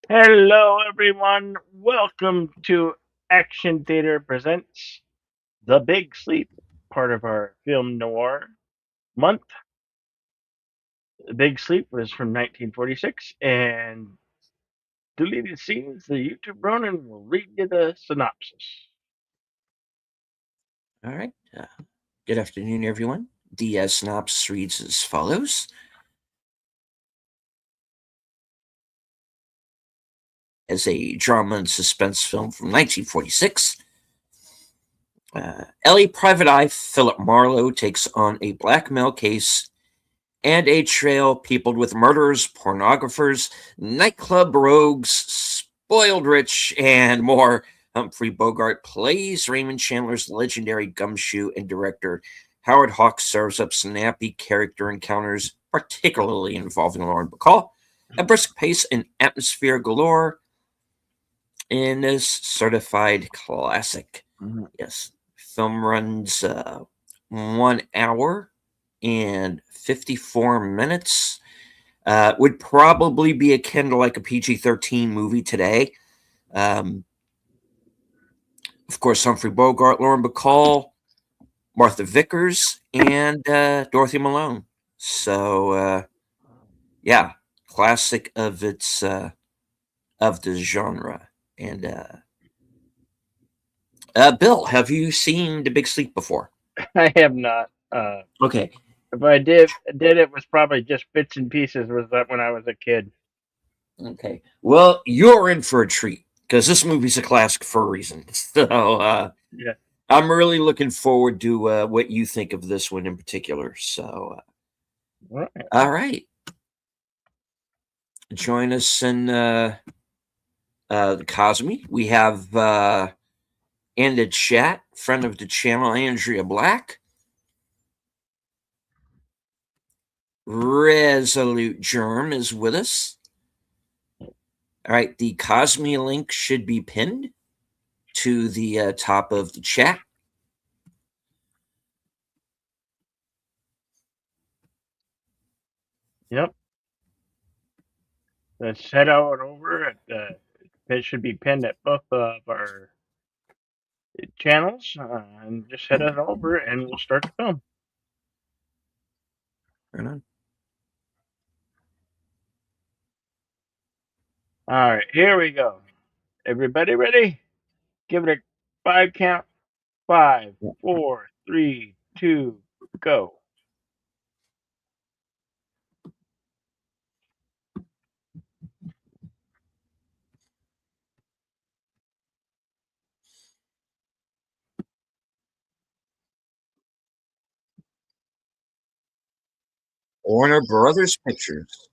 Hello, everyone. Welcome to Action Theater Presents The Big Sleep, part of our film noir month. The Big Sleep was from 1946, and deleted scenes, the YouTube Ronin will read you the synopsis. All right. Good afternoon, everyone. The synopsis reads as follows. As a drama and suspense film from 1946, LA Private Eye Philip Marlowe takes on a blackmail case and a trail peopled with murderers, pornographers, nightclub rogues, spoiled rich, and more. Humphrey Bogart plays Raymond Chandler's legendary gumshoe, and director Howard Hawks serves up snappy character encounters, particularly involving Lauren Bacall, a brisk pace and atmosphere galore in this certified classic. Mhm. Yes, film runs 1 hour and 54 minutes. Would probably be akin to like a PG-13 movie today. Um, of course, Humphrey Bogart, Lauren Bacall, Martha Vickers, and Dorothy Malone. So yeah, classic of the genre. And Bill, have you seen The Big Sleep before? I have not. Okay, If I did it was probably just bits and pieces. Was that when I was a kid? okay. Well, you're in for a treat because this movie's a classic for a reason. So Yeah. I'm really looking forward to what you think of this one in particular. So, Right. all right, join us in the Cosme. We have in the chat, friend of the channel, Andrea Black. Resolute Germ is with us. All right, the Cosme link should be pinned to the top of the chat. Yep. Let's head out over at. It should be pinned at both of our channels, and just head on over and we'll start the film. Right on. All right, here we go. Everybody ready? Give it a five count. Five, four, three, two, go. Warner Brothers Pictures.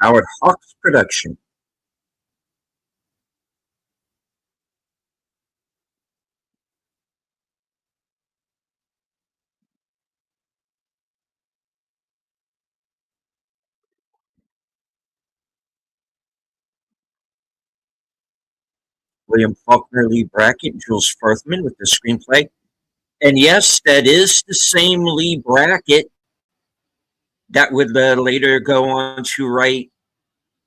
Howard Hawks production. William Faulkner, Lee Brackett, Jules Firthman with the screenplay. And yes, that is the same Lee Brackett that would later go on to write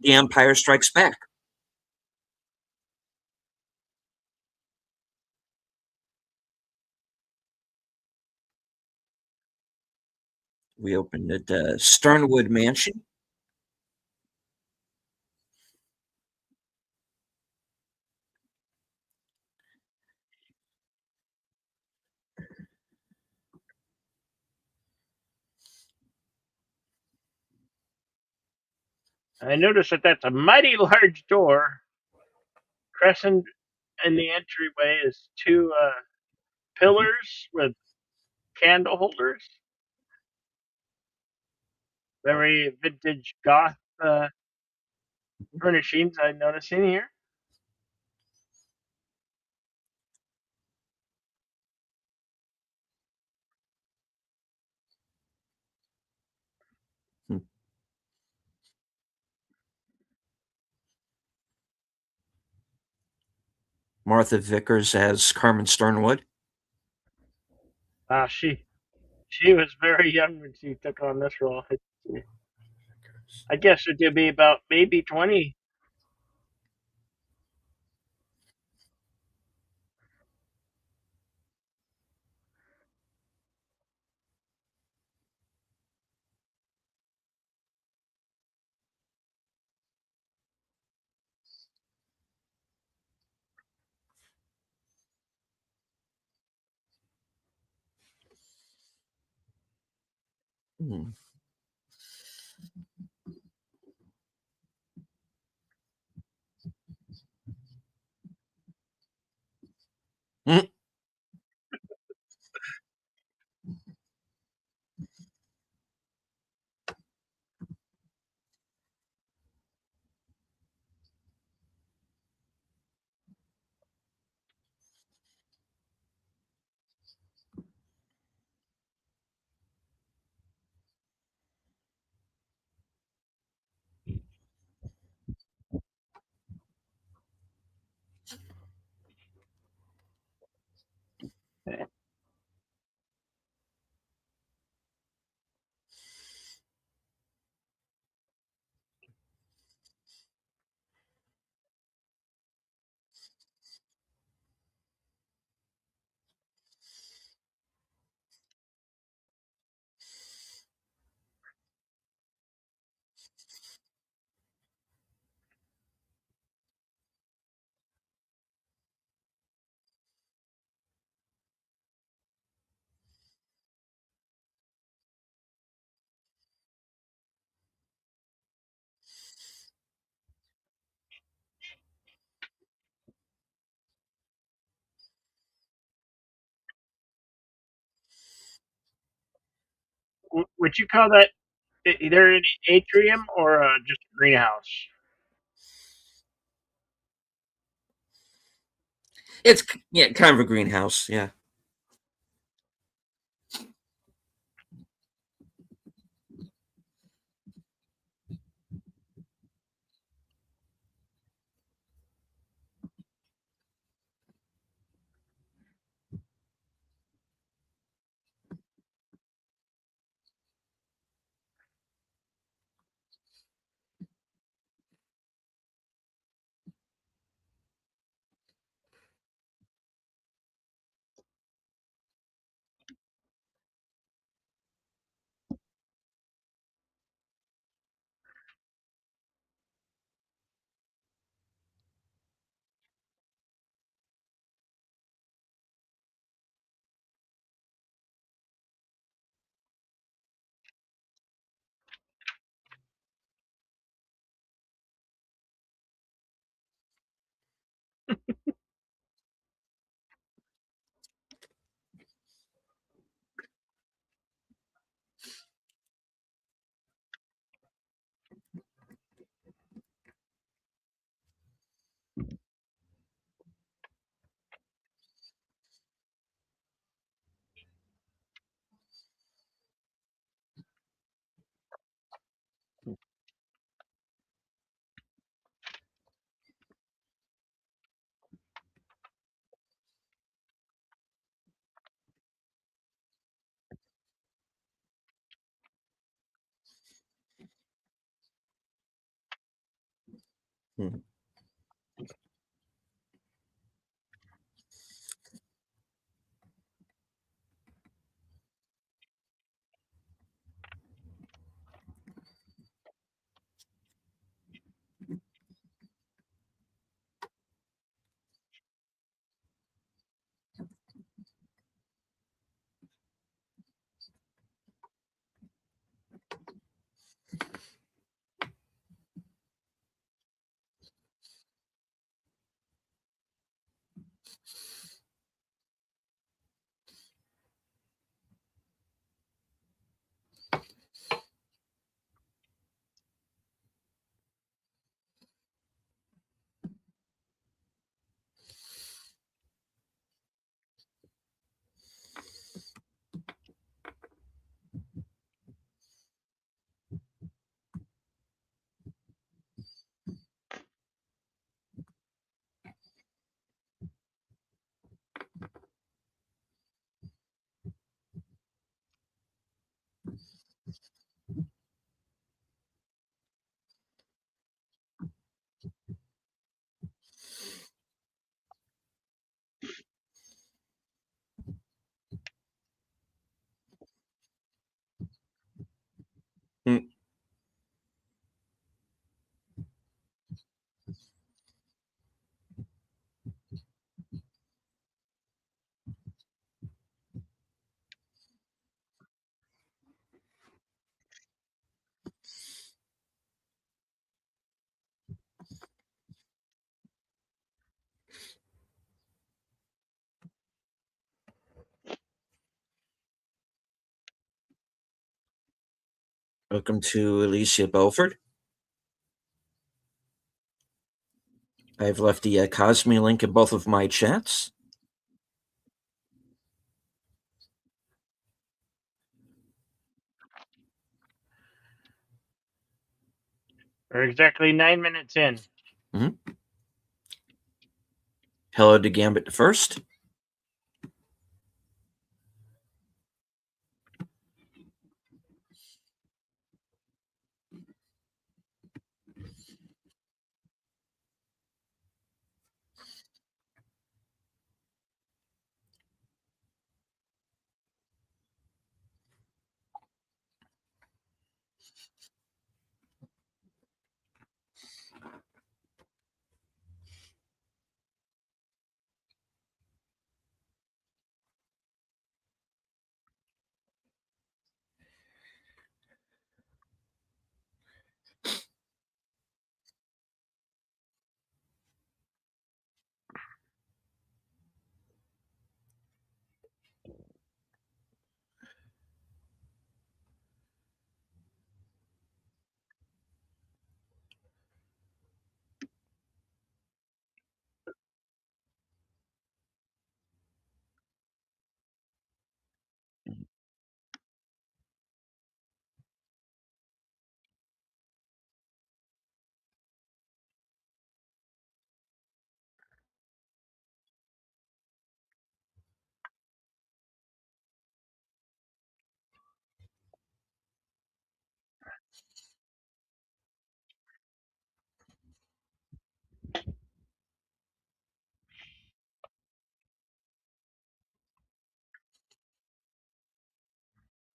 The Empire Strikes Back. We opened at Sternwood Mansion. I notice that that's a mighty large door. Crescent in the entryway is two pillars with candle holders. Very vintage goth furnishings I'm noticing here. Hmm. Martha Vickers as Carmen Sternwood. She was very young when she took on this role. I guess it would be about maybe 20. Hmm. Hmm. Would you call that either an atrium or just a greenhouse? It's yeah, kind of a greenhouse. Yeah. Hmm. Welcome to Alicia Belford. I've left the Cosme link in both of my chats. We're exactly 9 minutes in. Mhm. Hello to Gambit the First.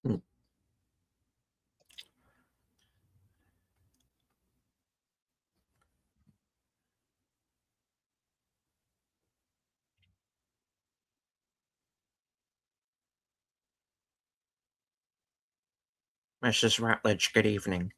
Hmm. Mrs. Rutledge, good evening.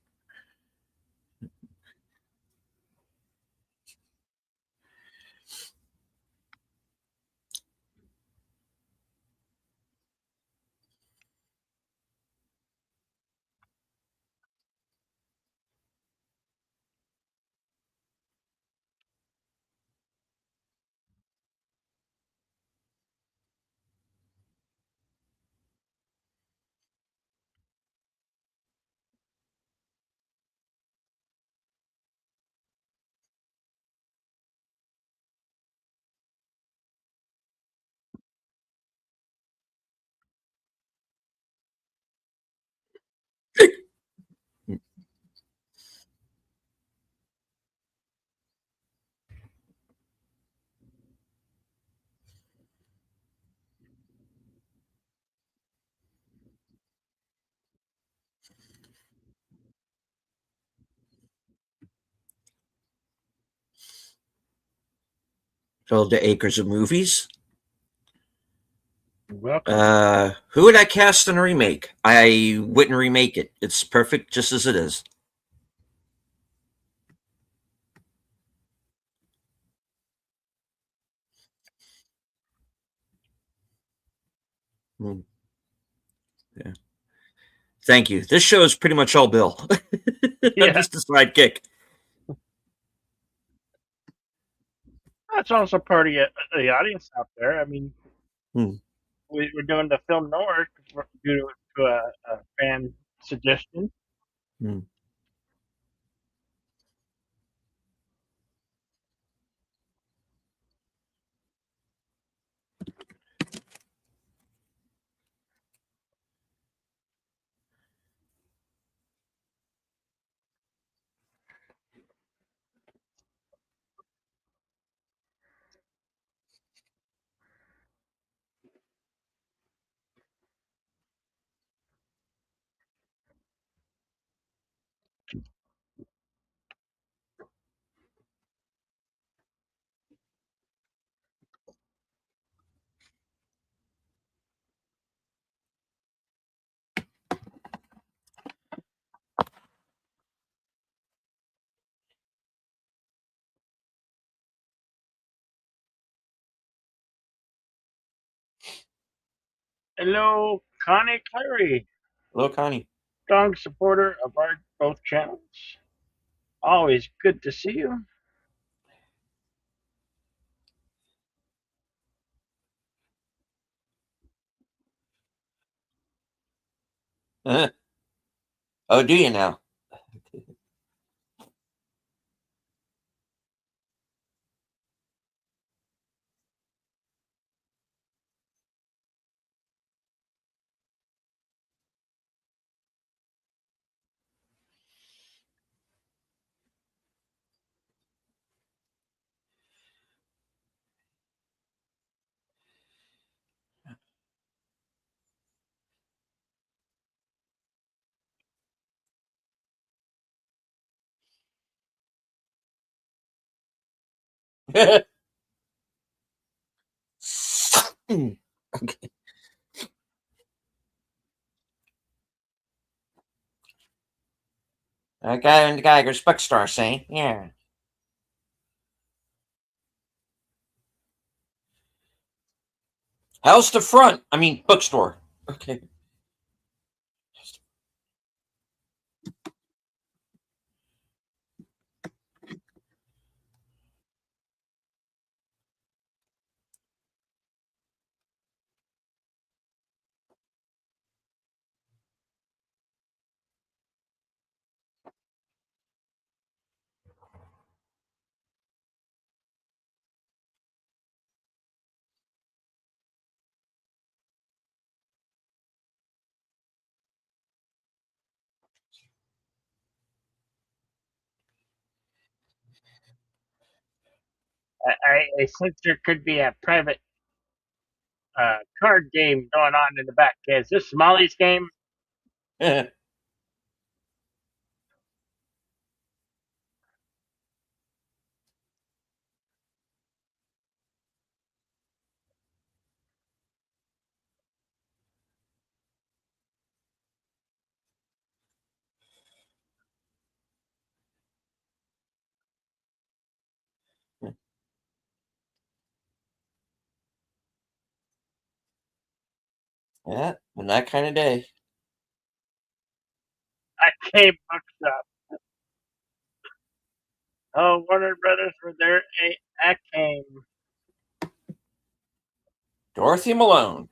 Filled the acres of movies. Welcome. Who would I cast in a remake? I wouldn't remake it. It's perfect just as it is. Hmm. Yeah. Thank you. This show is pretty much all Bill. I'm Yeah, just a sidekick. that's also part of the audience out there. I mean, Hmm. we're doing the film noir due to a fan suggestion. Hmm. Hello, Connie Clary. Hello, Connie. strong supporter of our both channels. Always good to see you. Uh, oh, do you now? Okay. I got in the Geiger's bookstore, see? Yeah. How's the front? I mean, bookstore. Okay. I sense there could be a private card game going on in the back. Is this Molly's game? Yeah, on that kind of day. A game bookshop. Oh, Warner Brothers were there a game. Dorothy Malone.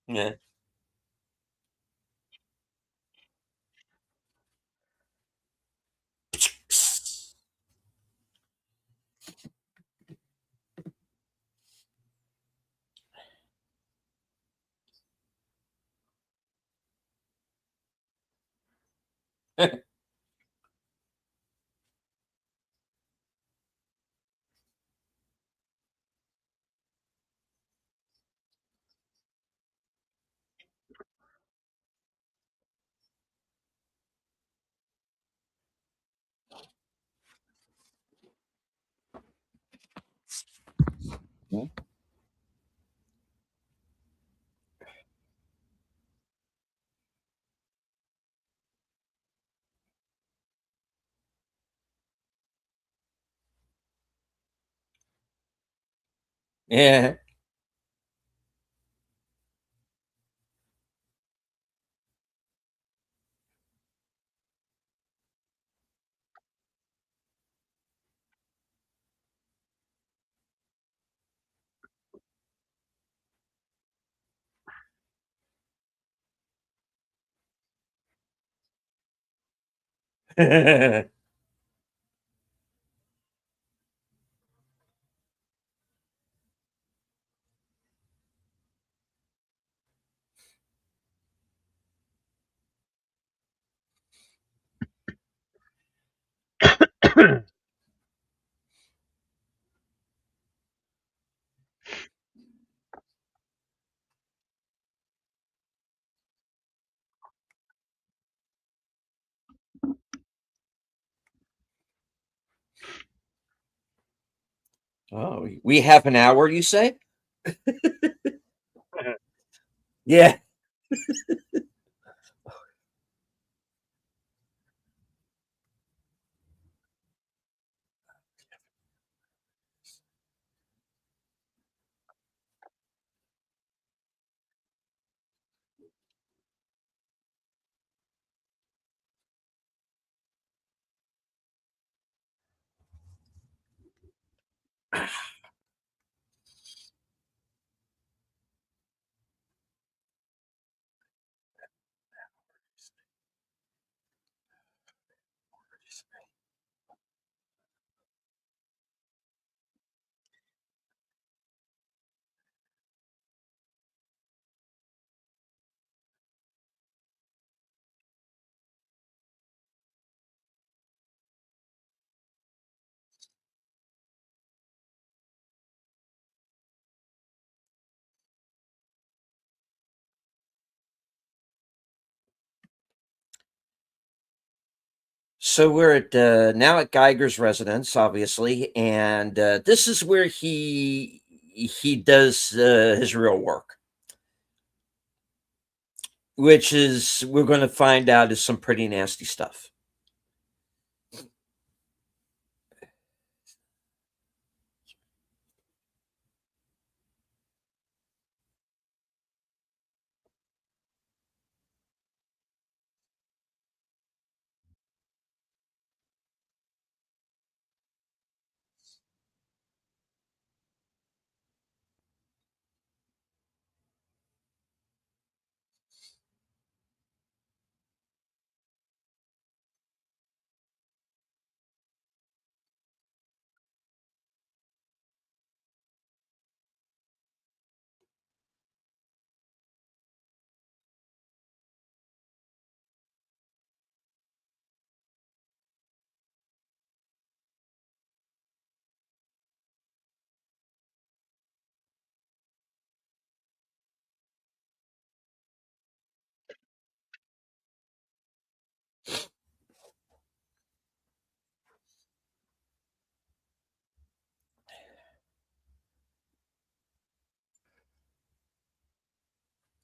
Yeah. Yeah. Oh, we have an hour, you say? Yeah. So we're at now at Geiger's residence, obviously, and this is where he does his real work, which is we're going to find out is some pretty nasty stuff.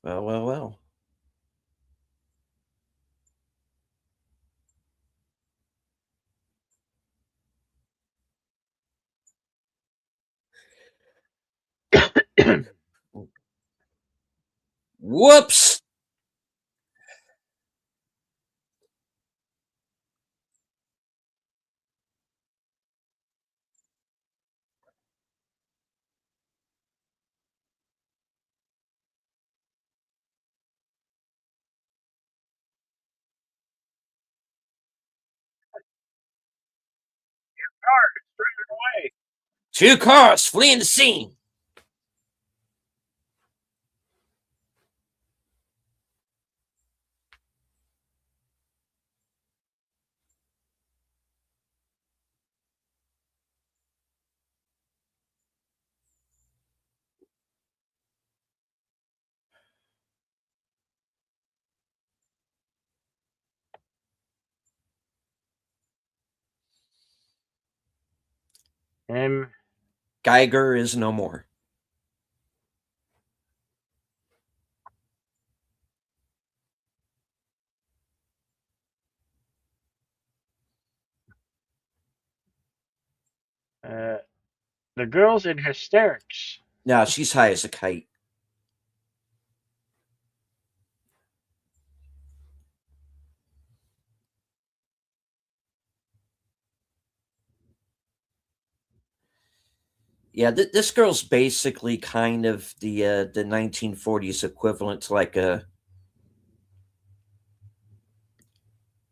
Well, well, well. Whoops! Away. Two cars fleeing the scene. And Geiger is no more. uh, the girl's in hysterics. Now she's high as a kite. Yeah, this girl's basically kind of the 1940s equivalent to like a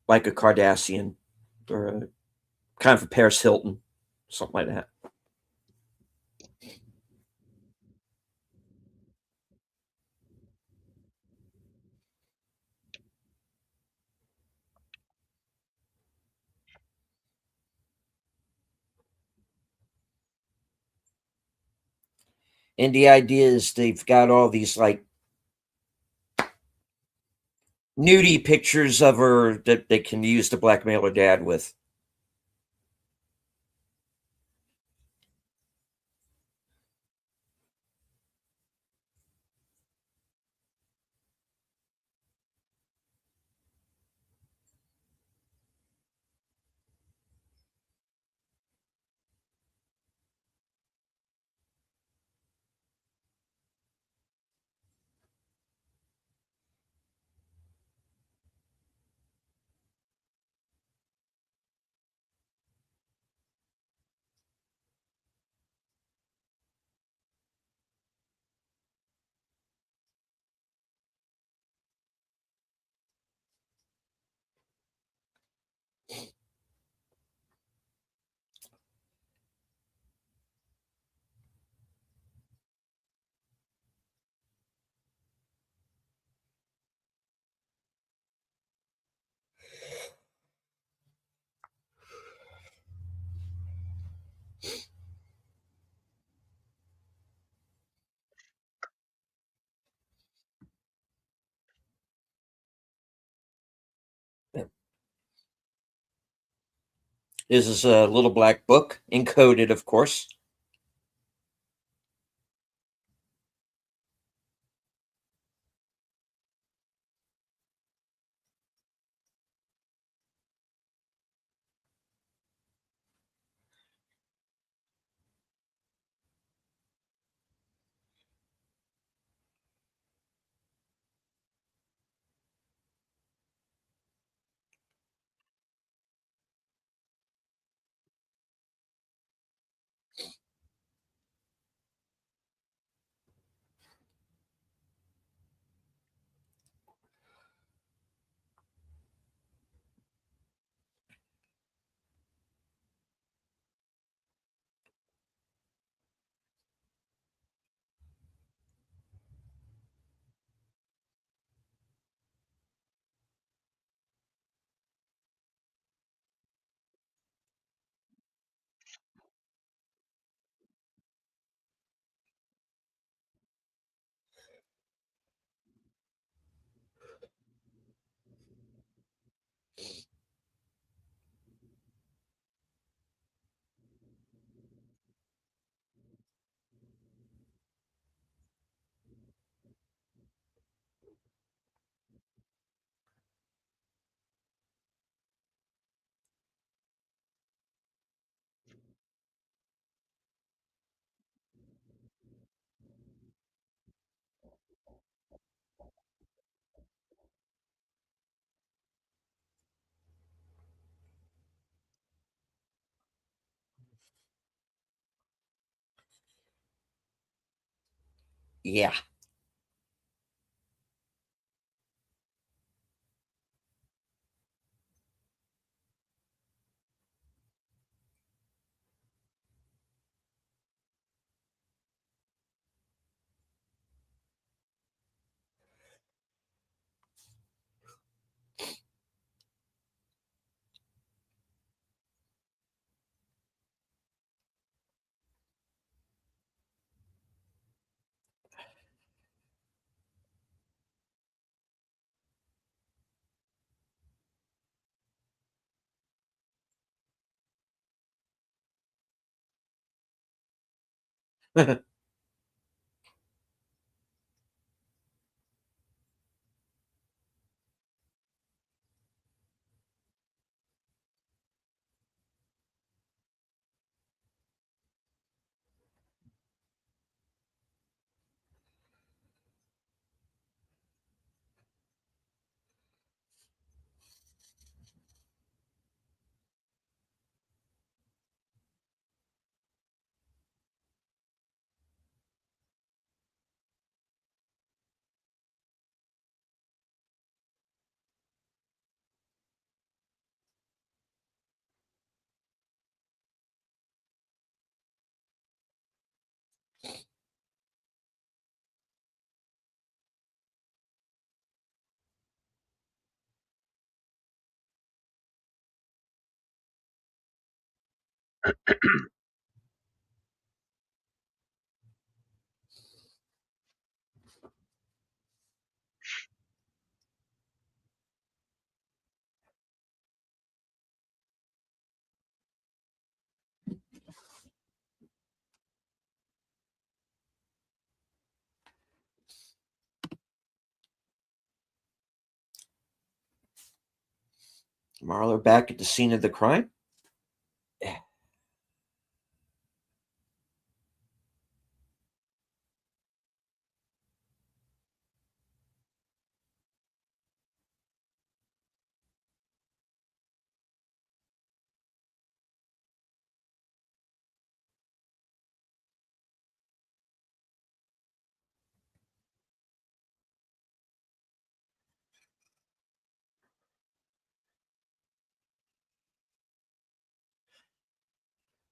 Cardassian or a kind of a Paris Hilton, something like that. And the idea is they've got all these like nudie pictures of her that they can use to blackmail her dad with. This is a little black book, encoded, of course. Yeah. Marlowe back at the scene of the crime.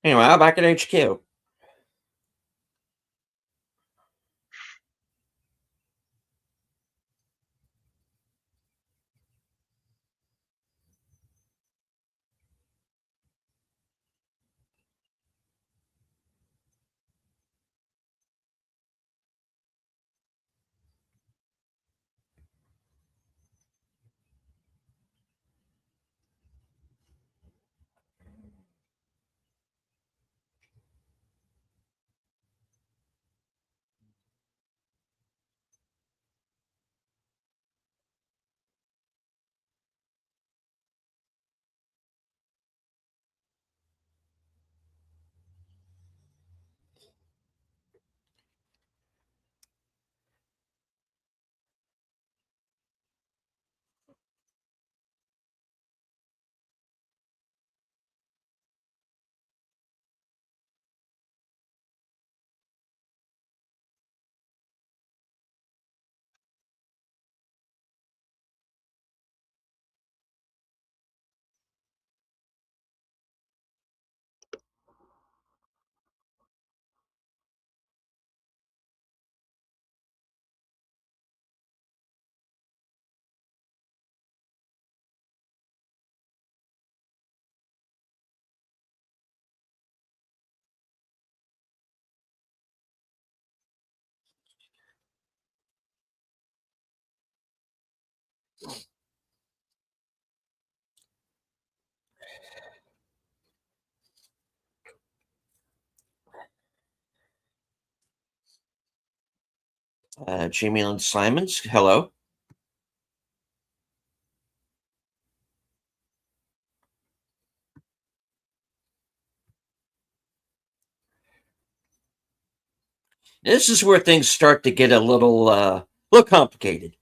Anyway, I'm back at HQ. Jamie Lynn Simons, hello. This is where things start to get a little complicated.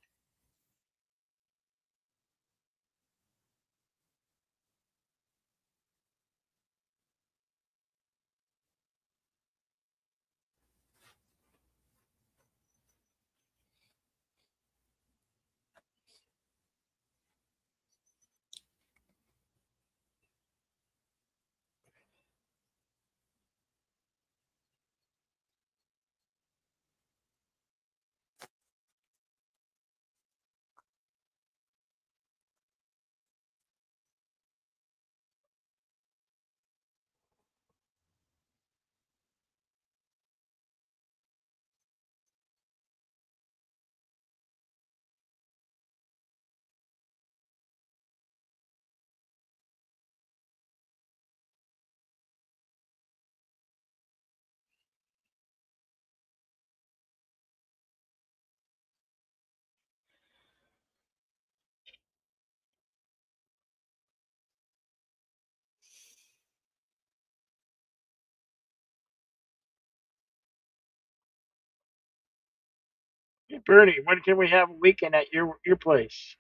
Hey, Bernie, when can we have a weekend at your place?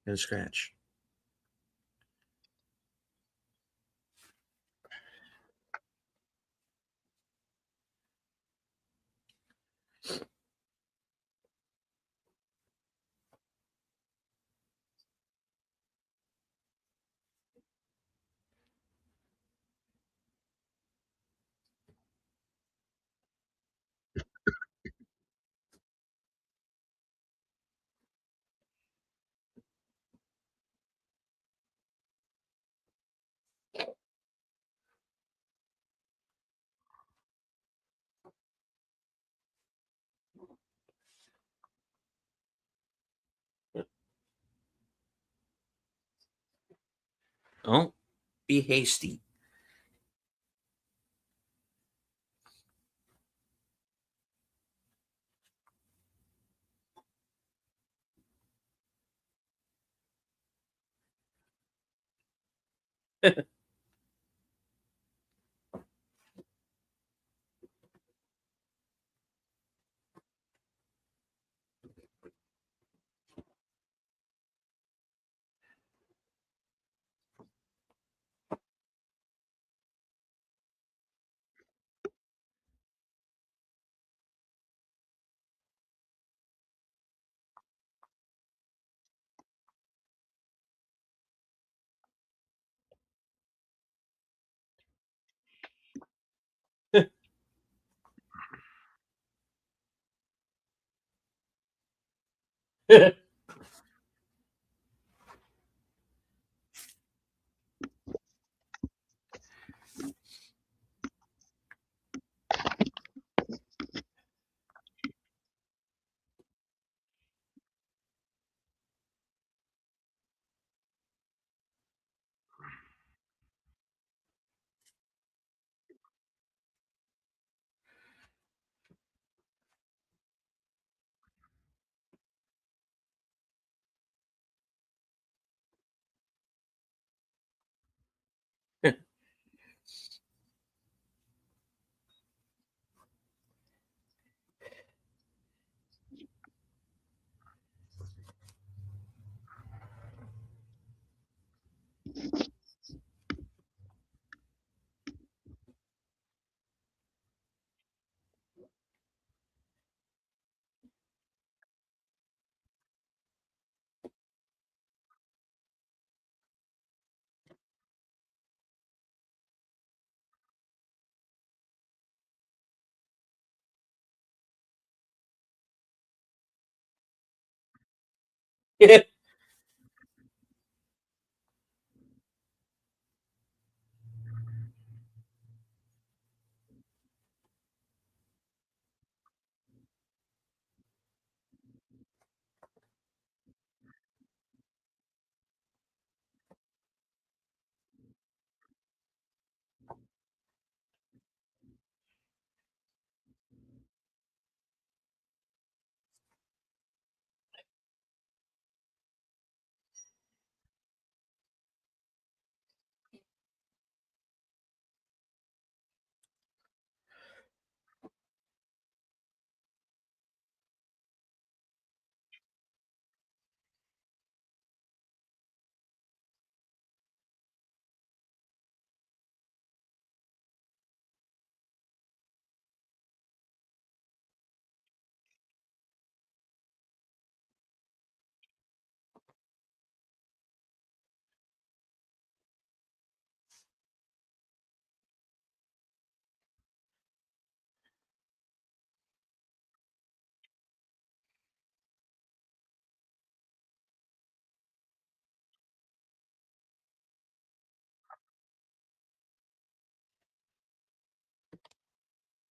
and scratch. Don't be hasty.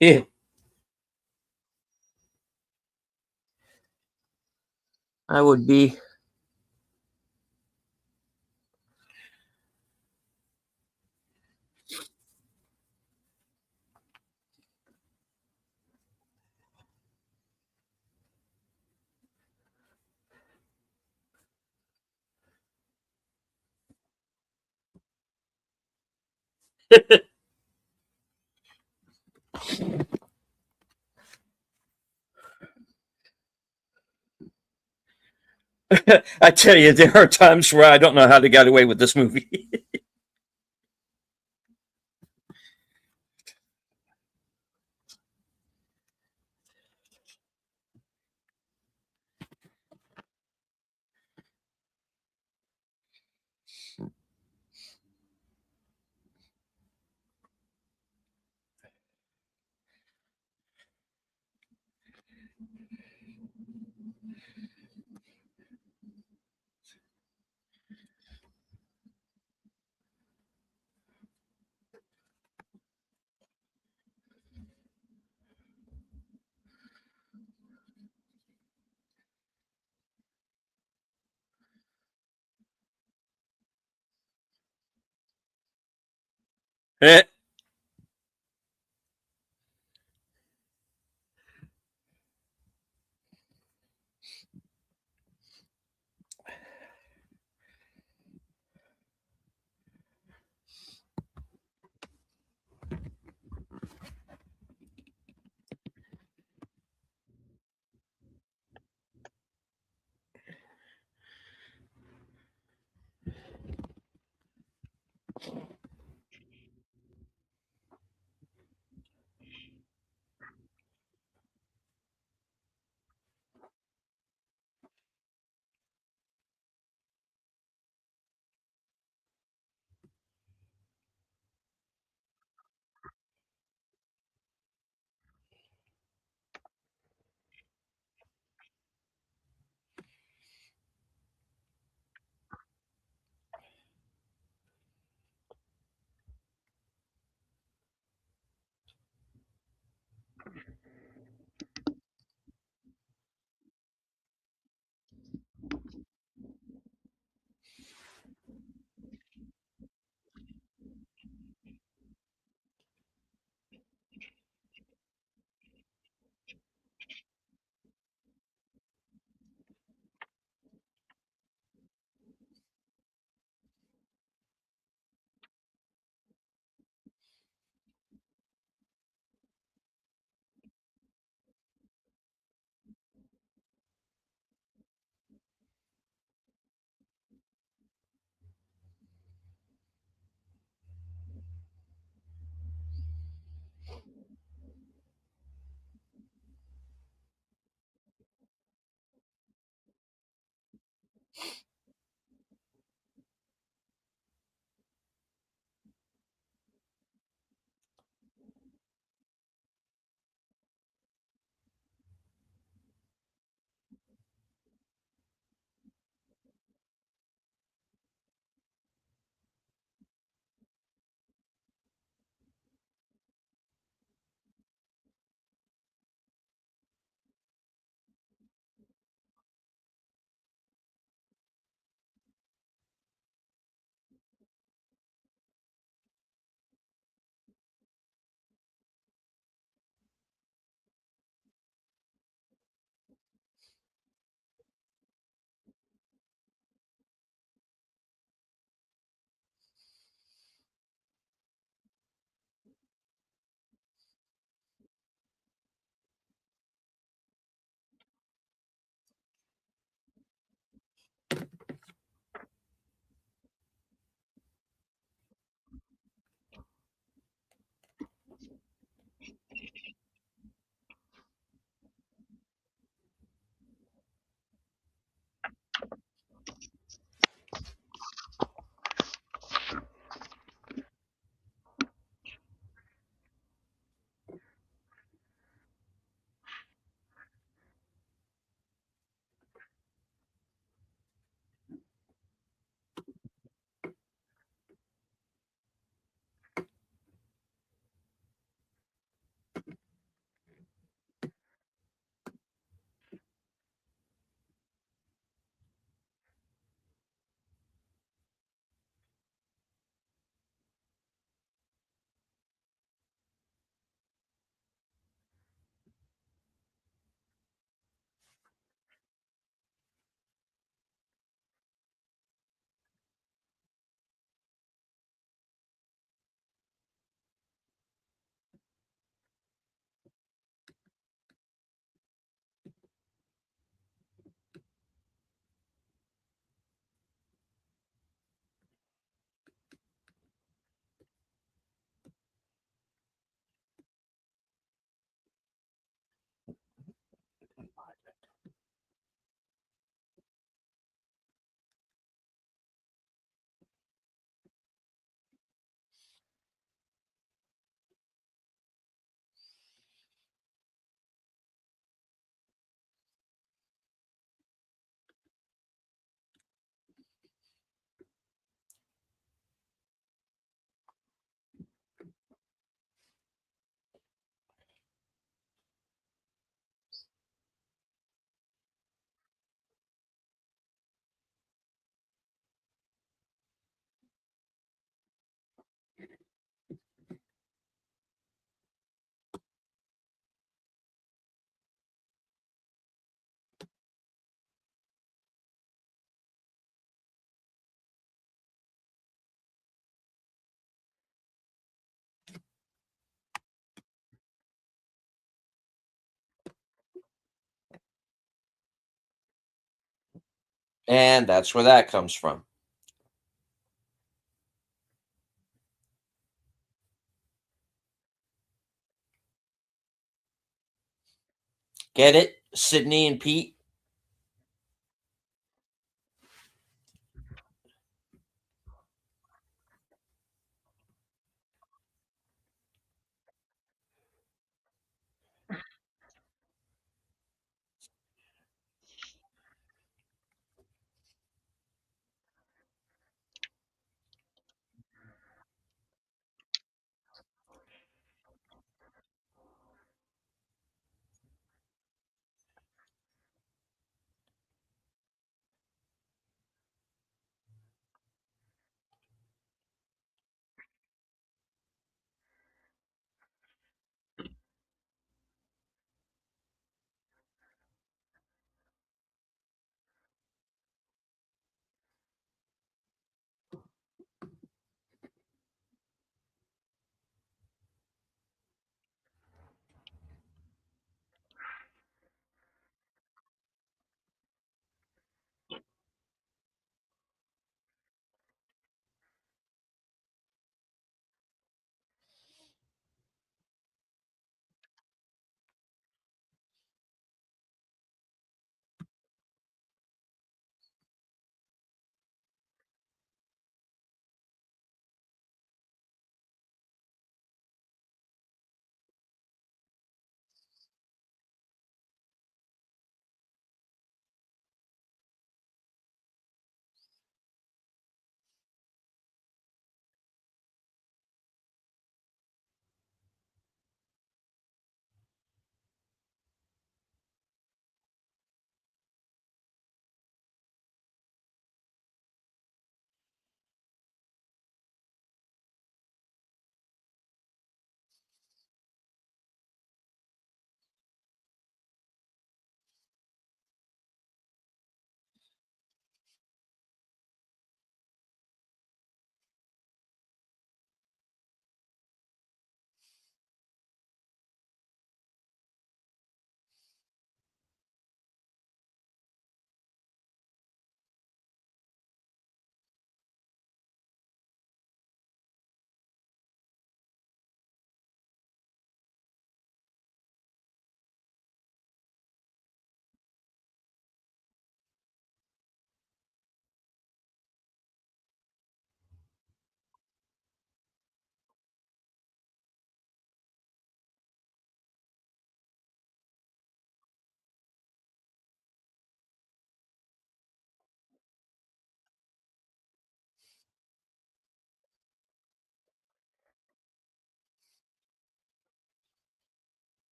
Yeah, I would be. I tell you, there are times where I don't know how they got away with this movie. And that's where that comes from. Get it, Sydney and Pete?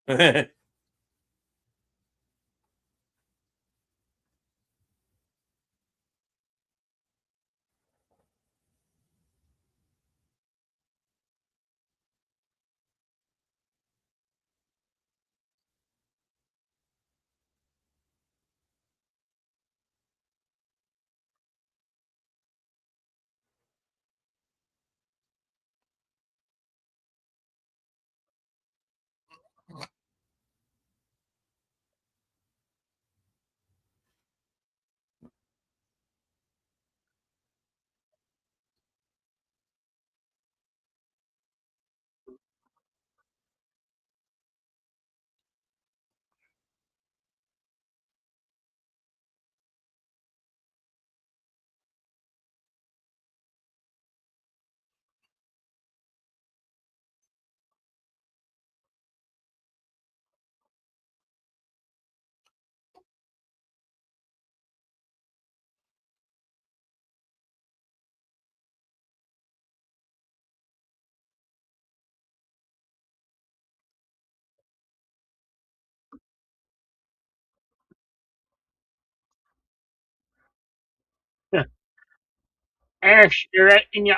Ash, you're right in your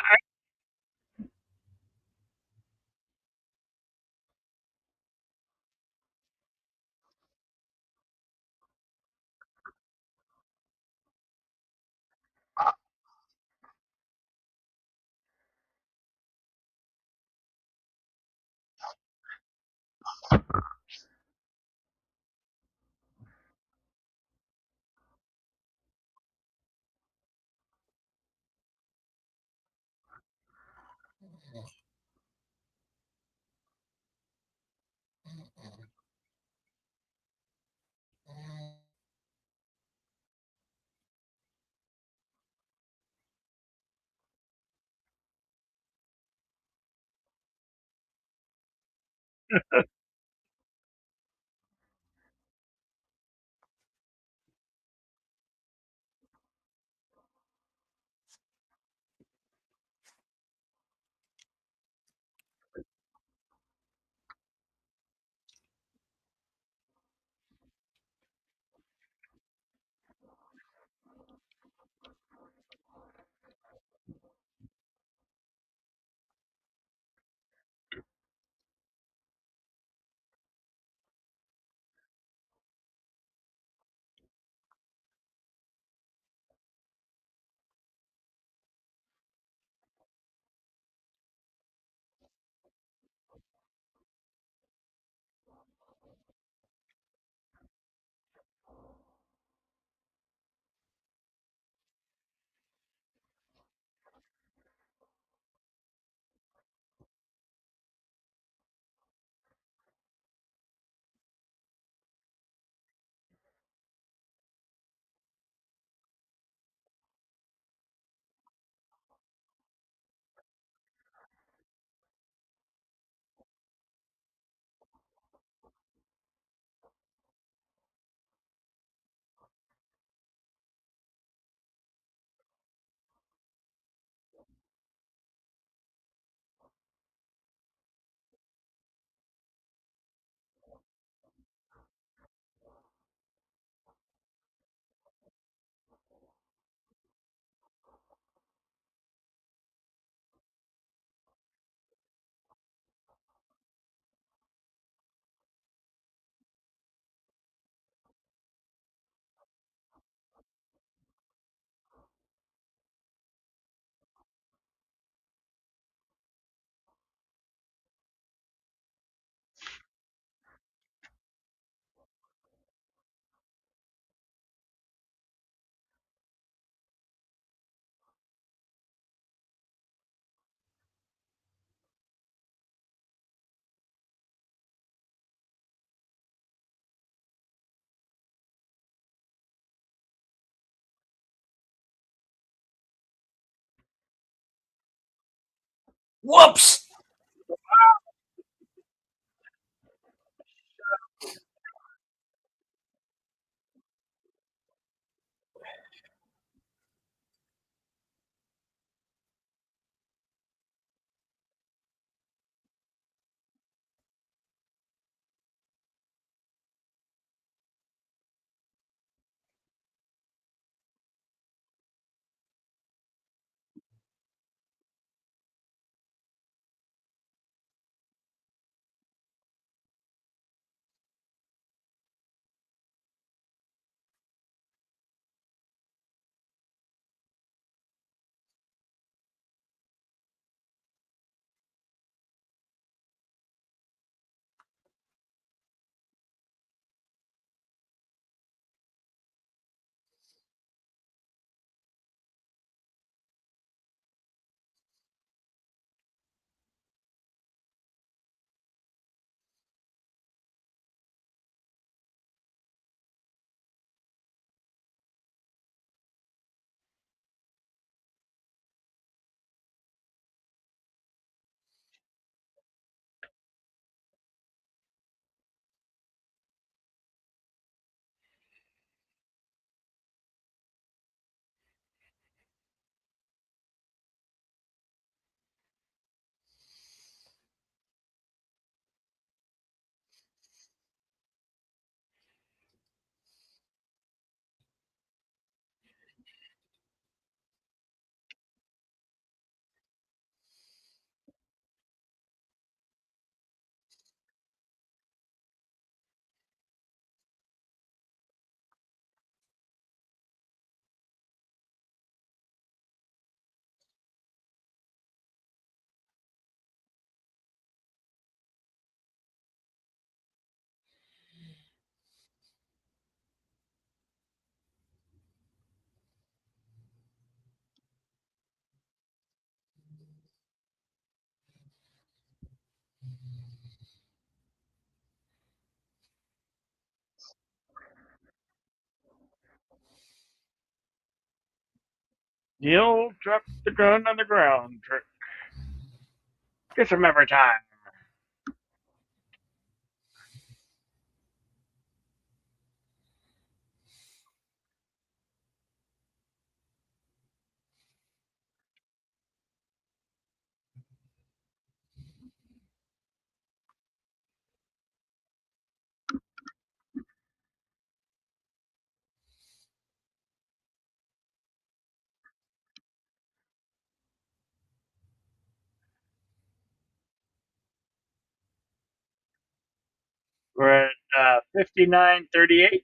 Whoops! The old drop the gun on the ground trick. Gets him every time. We're at 59:38.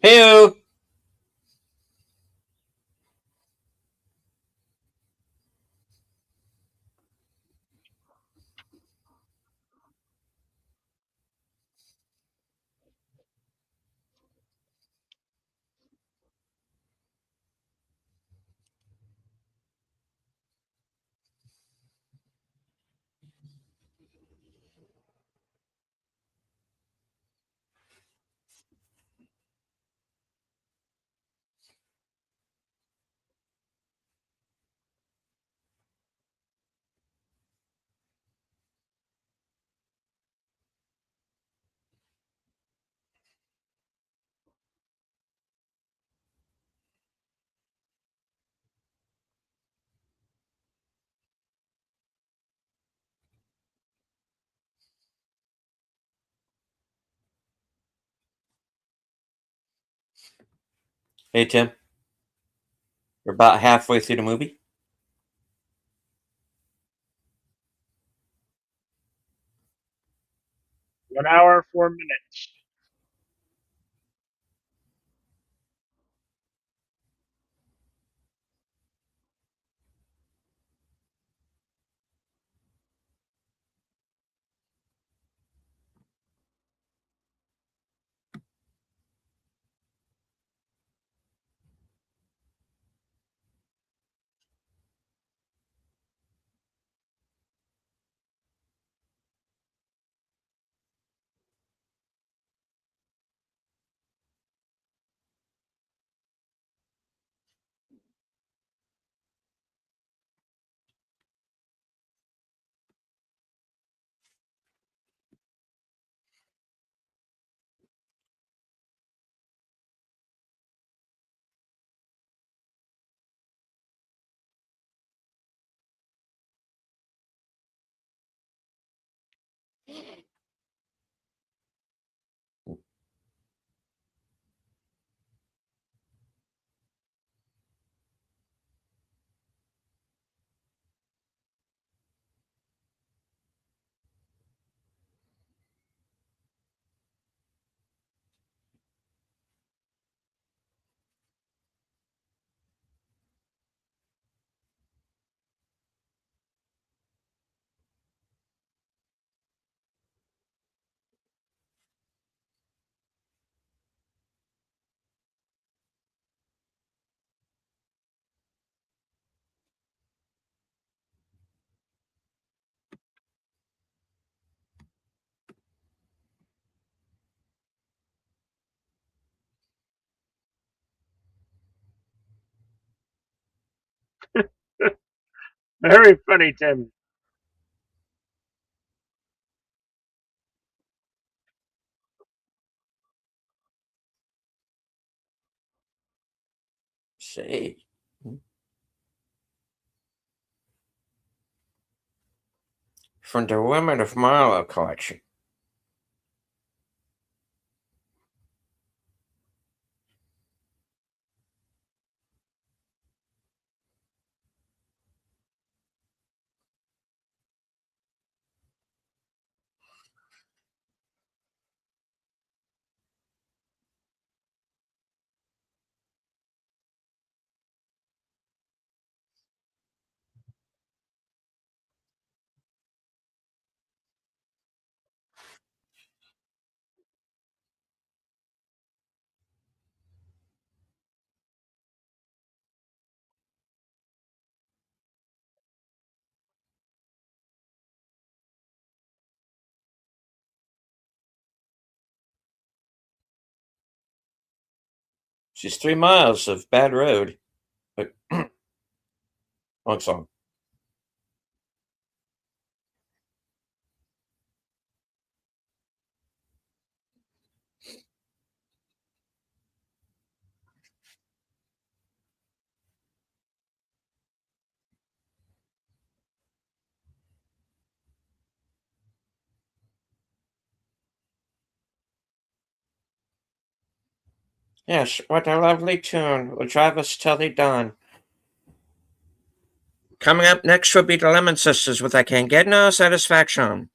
Heyo. Hey, Tim, we're about halfway through the movie. 1 hour, 4 minutes. Very funny, Tim. Say, from the Women of Marlowe collection. She's 3 miles of bad road. But wrong song. Yes, what a lovely tune will drive us till the dawn. Coming up next will be the Lemon Sisters with I Can't Get No Satisfaction.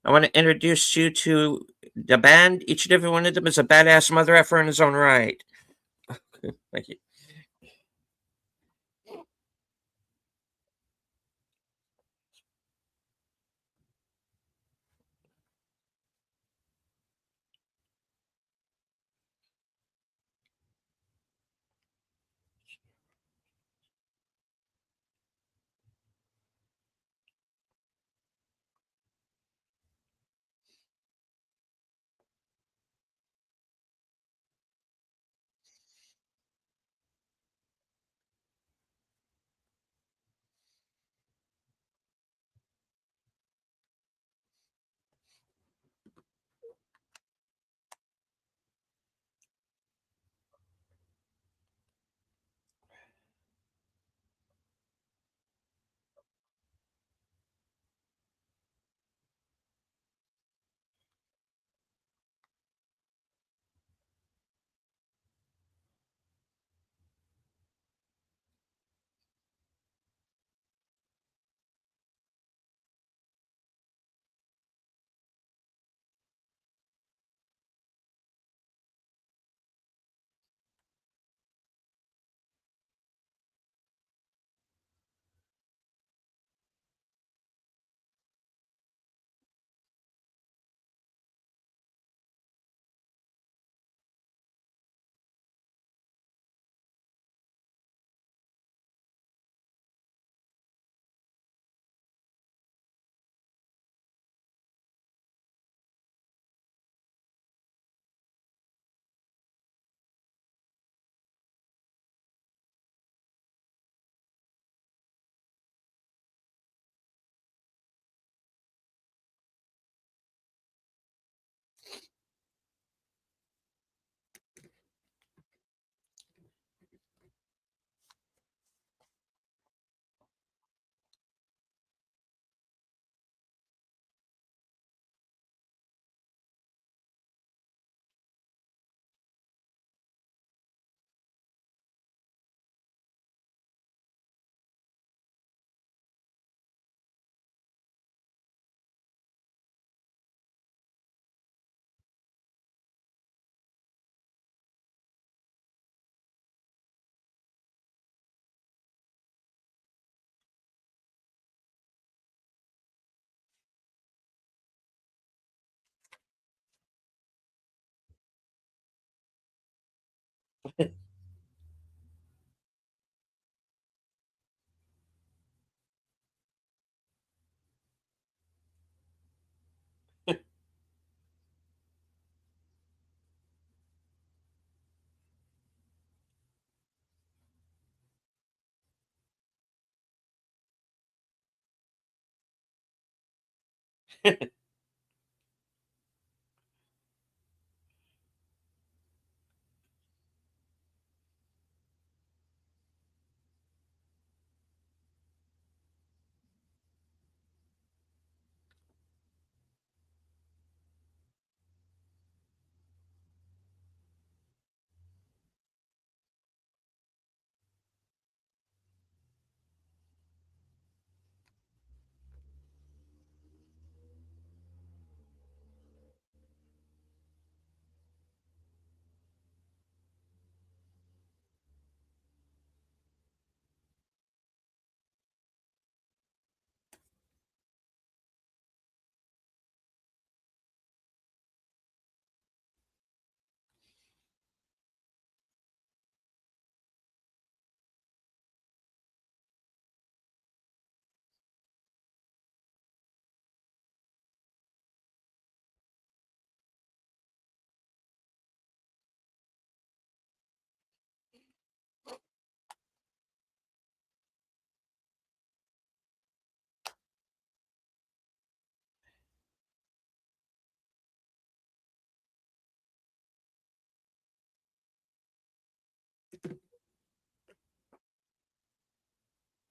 I want to introduce you to the band. Each and every one of them is a badass mother effer in his own right. Thank you.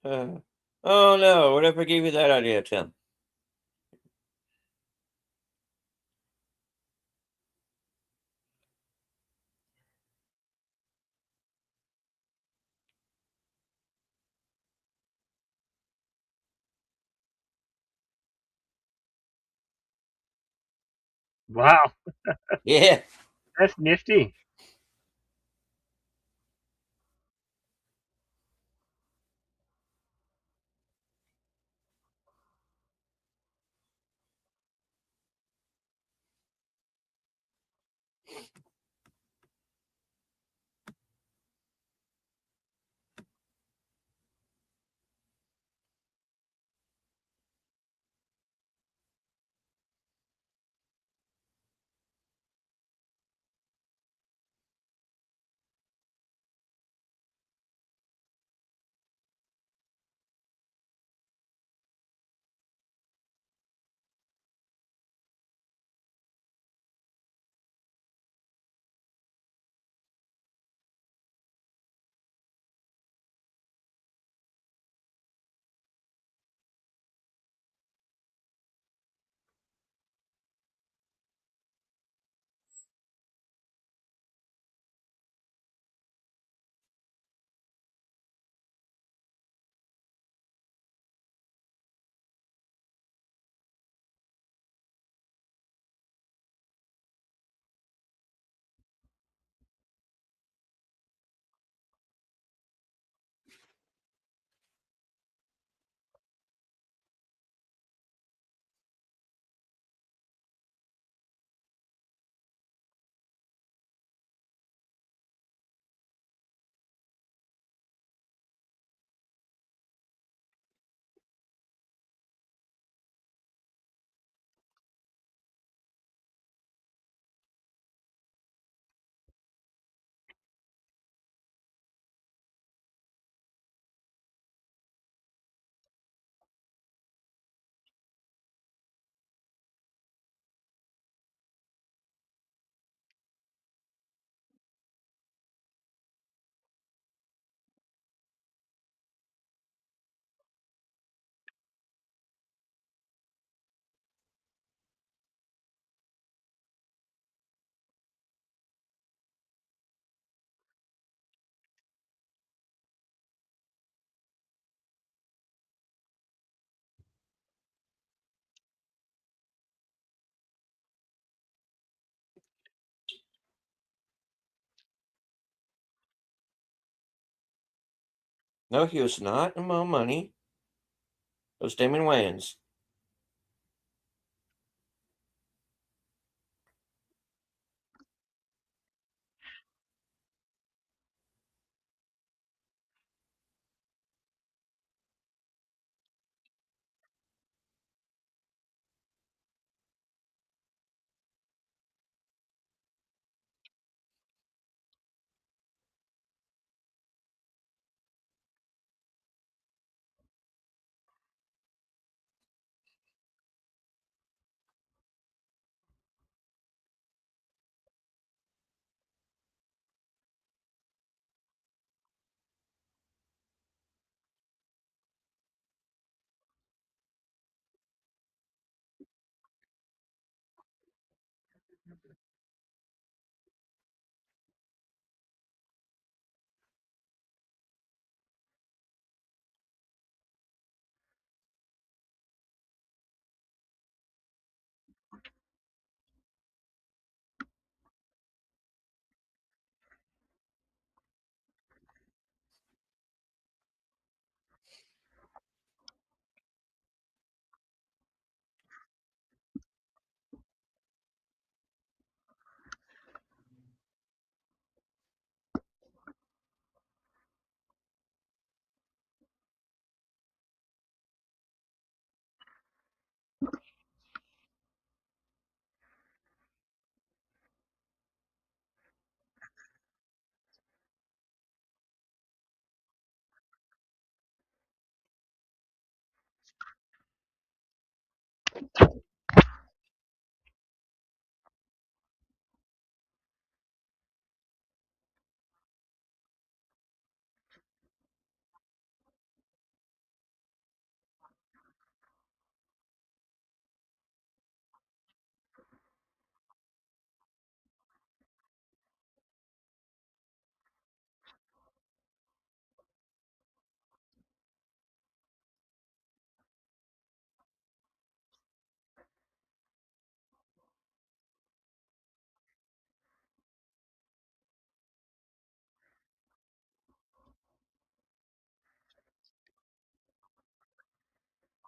Uh, oh no, whatever gave you that idea, Tim? Wow, Yeah. that's nifty. No, he was not among money. It was Damon Wayans.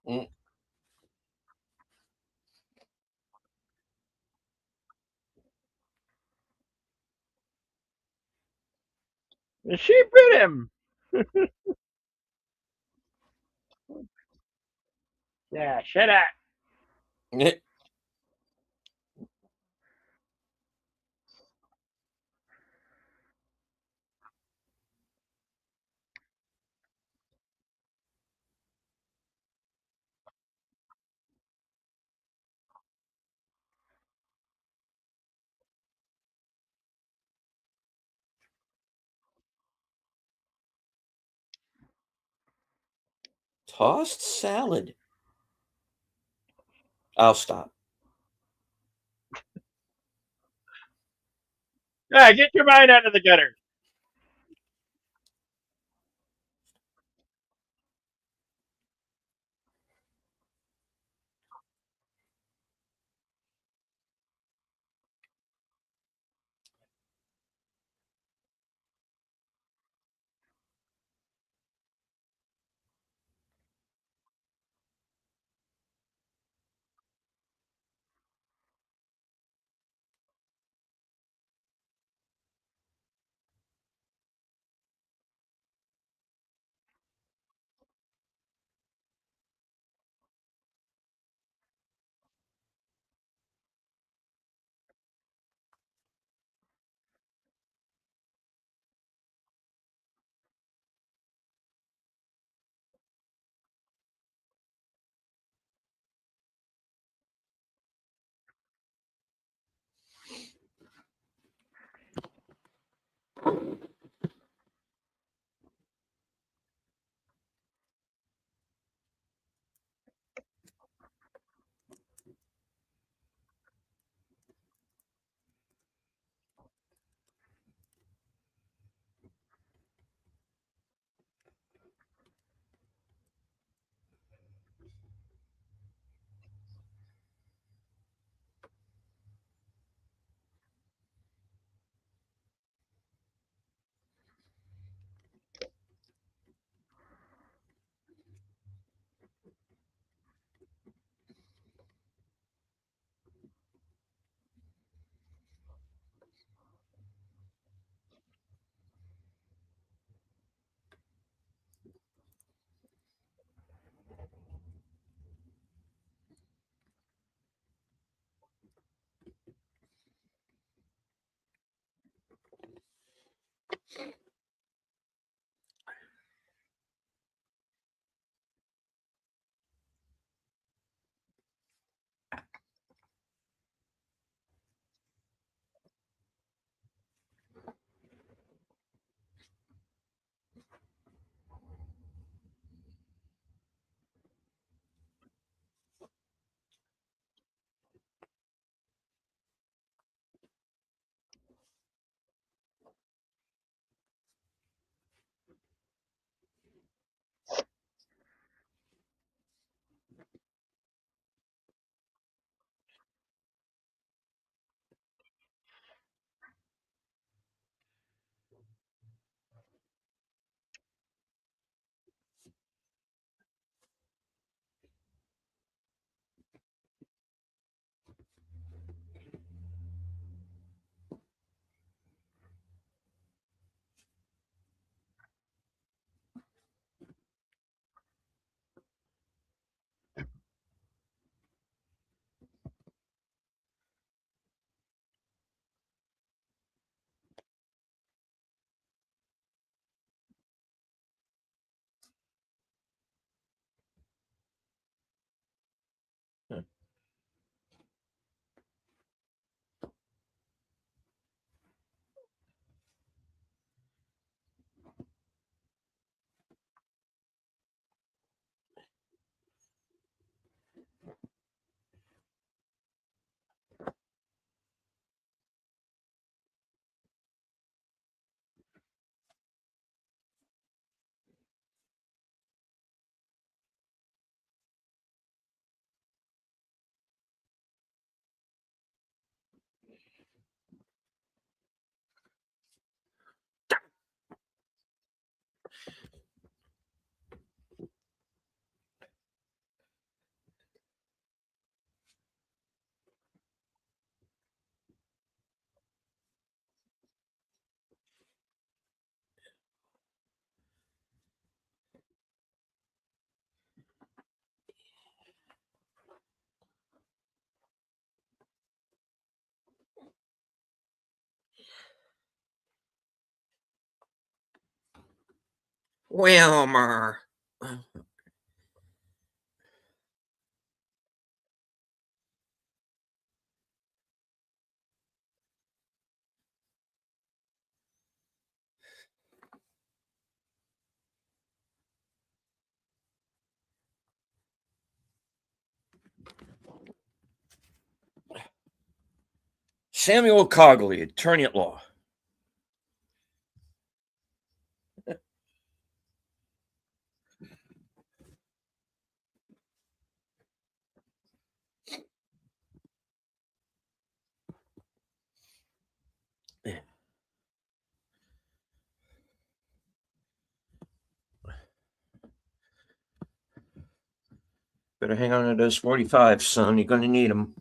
Mm. She bit him. Yeah, shut up. Tossed salad. I'll stop. Yeah, get your mind out of the gutter. Wilmer. Samuel Cogley, attorney at law. Better hang on to those 45, son. You're going to need them.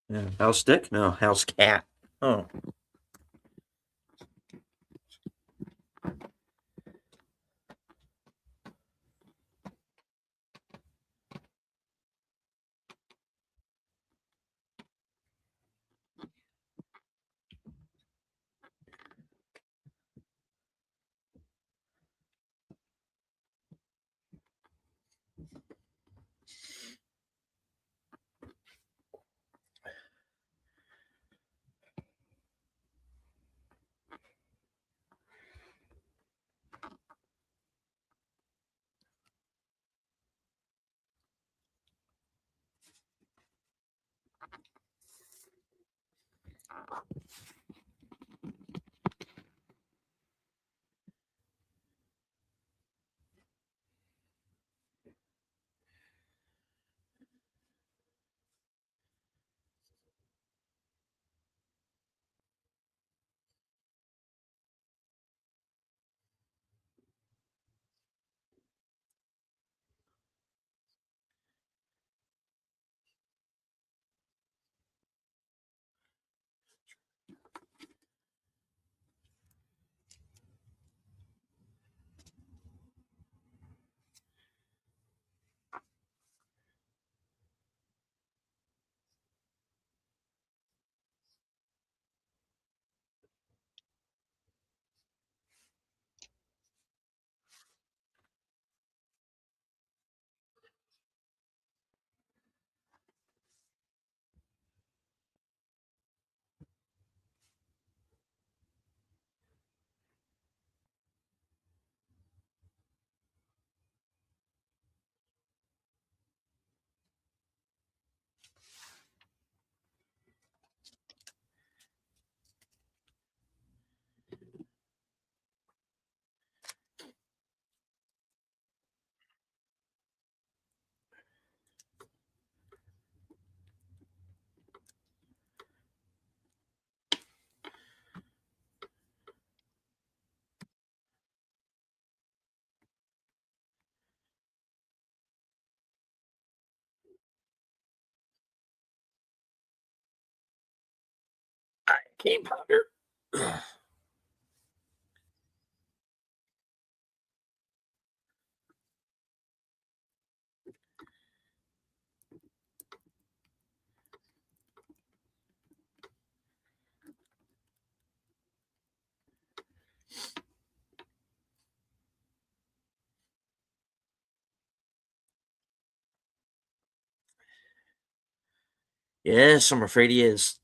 Yeah. House dick? No, house cat. Oh. Cane powder. Yes, I'm afraid he is.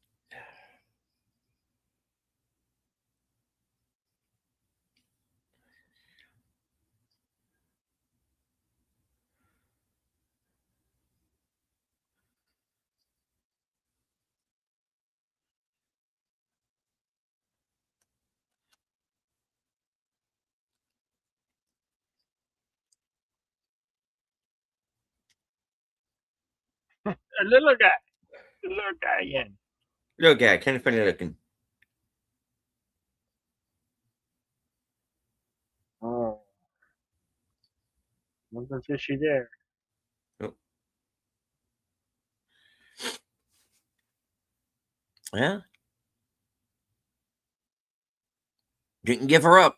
A little guy. A little guy again. Okay, kind of funny looking. Oh, nothing fishy there. Oh, yeah, didn't give her up.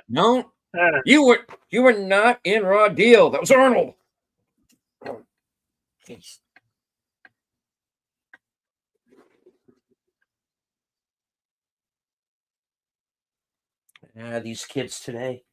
No, you were not in Raw Deal. That was Arnold. Oh, jeez. Ah, these kids today.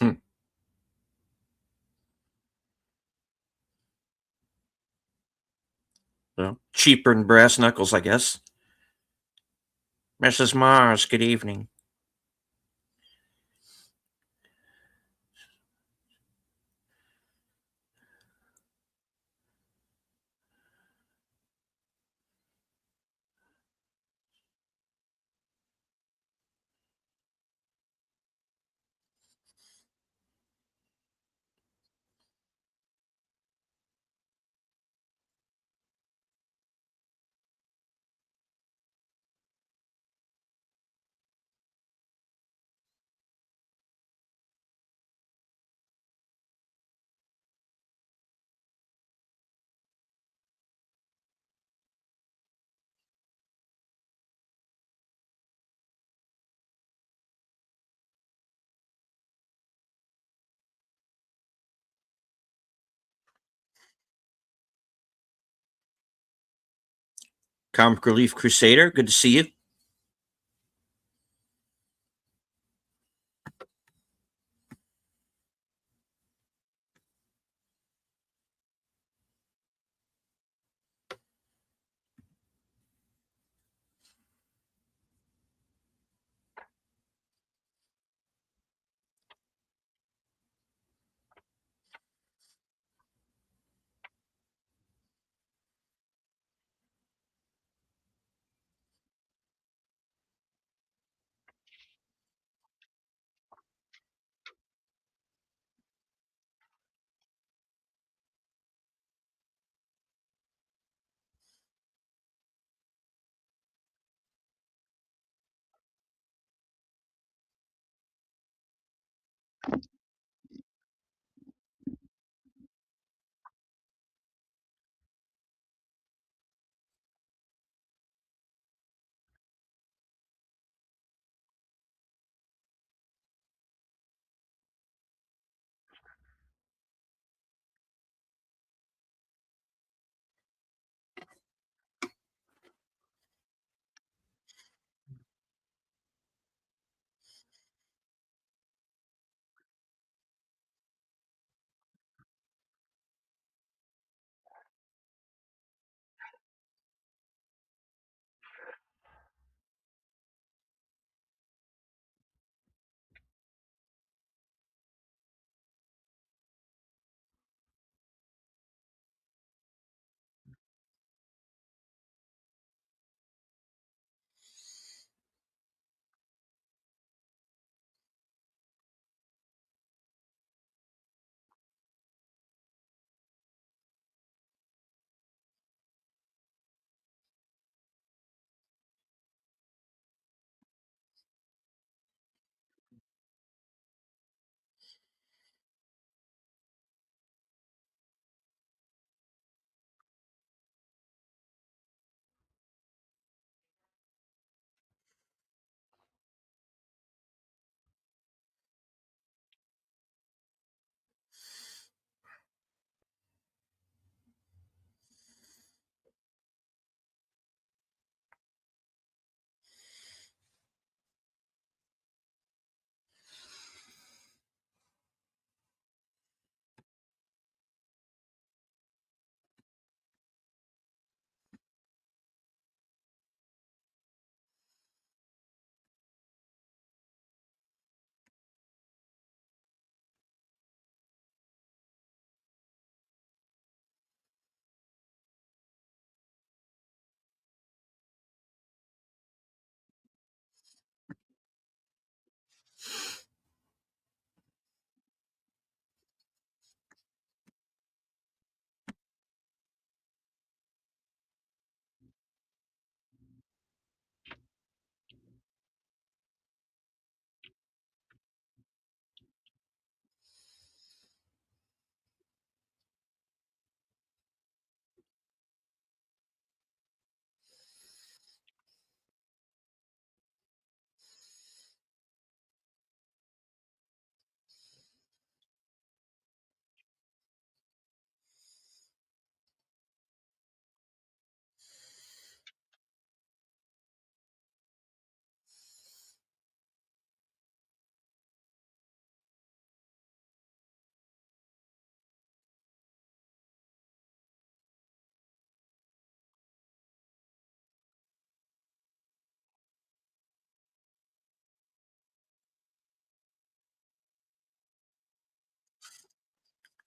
Hmm. Well, cheaper than brass knuckles, I guess. Mrs. Mars, good evening. Comic Relief Crusader, good to see you.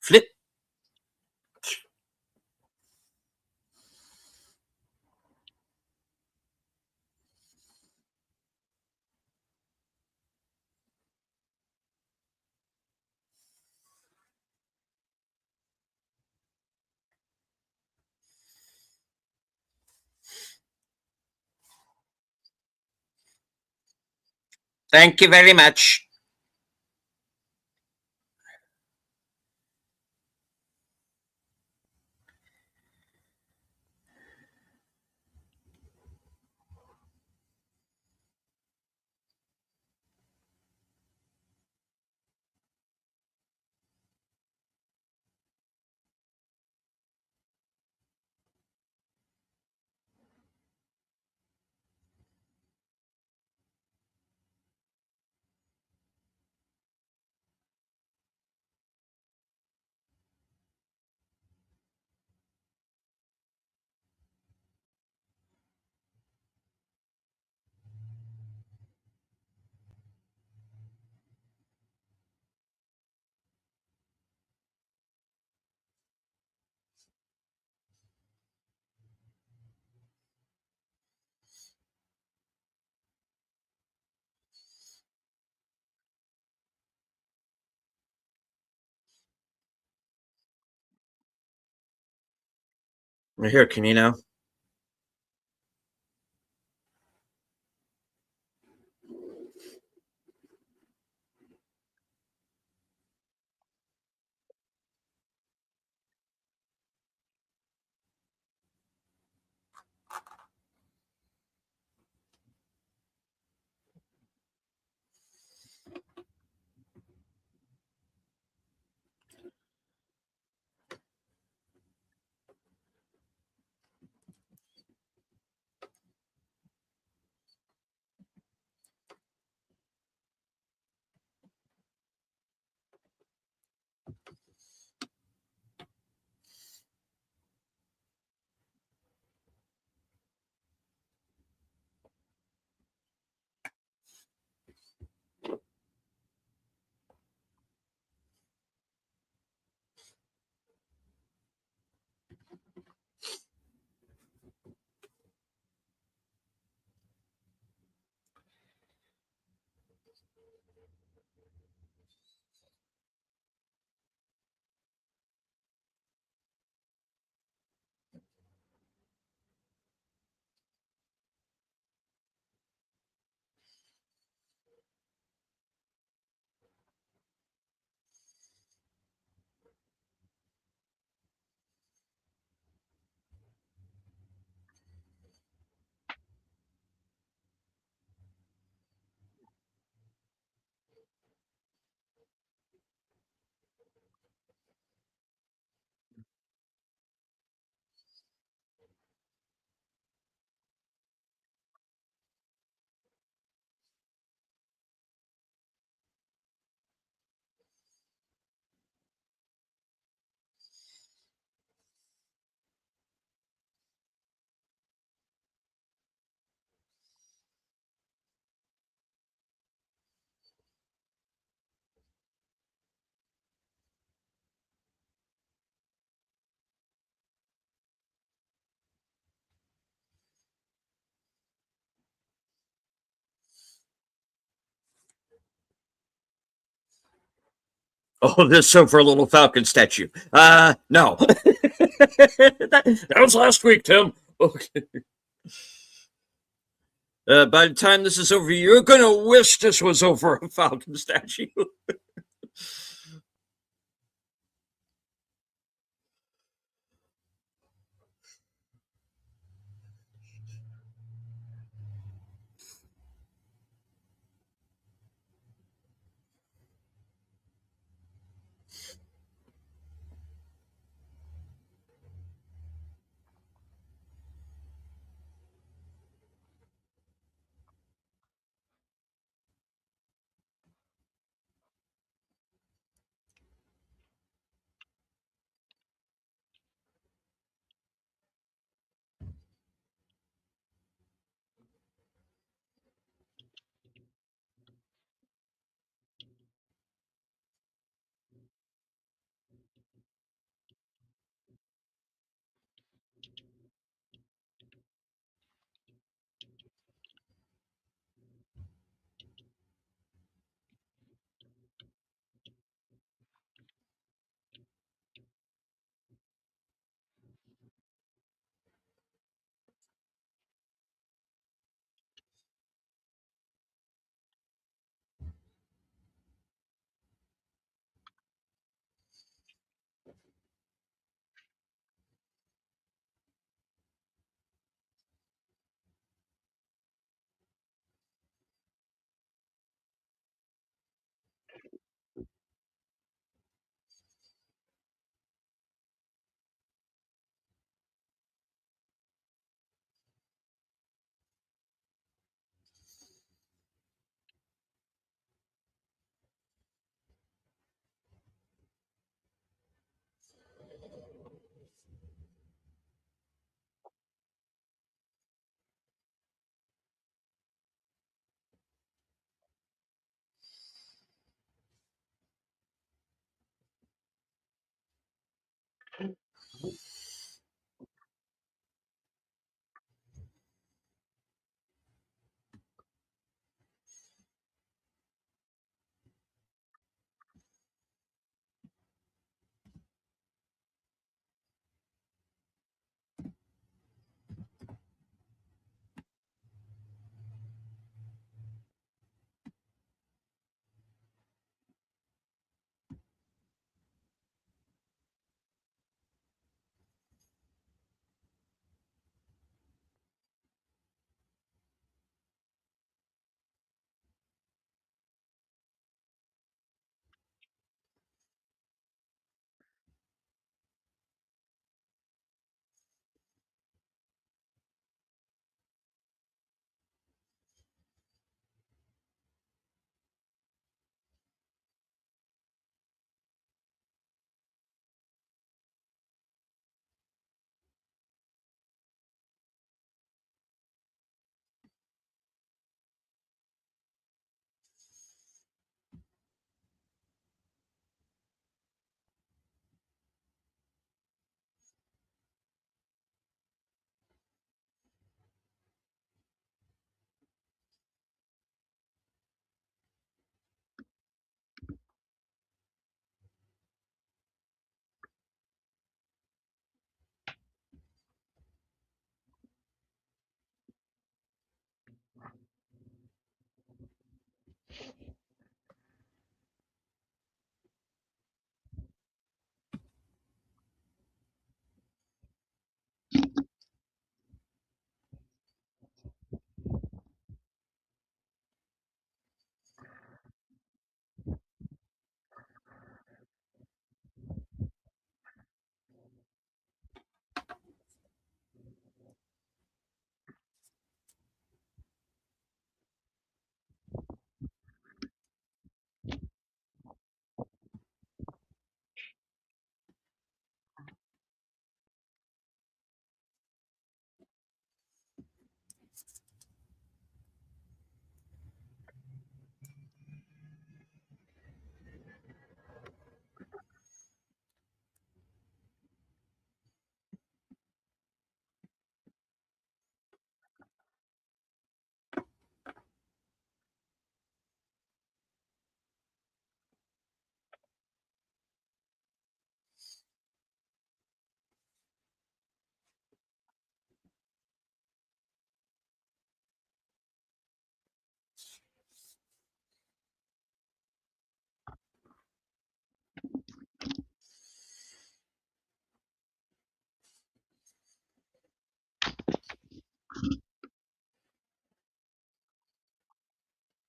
Flip. Thank you very much. Here, can you now? Oh, this so for a little falcon statue. No. That was last week, Tim. Okay. By the time this is over, you're gonna wish this was over a falcon statue.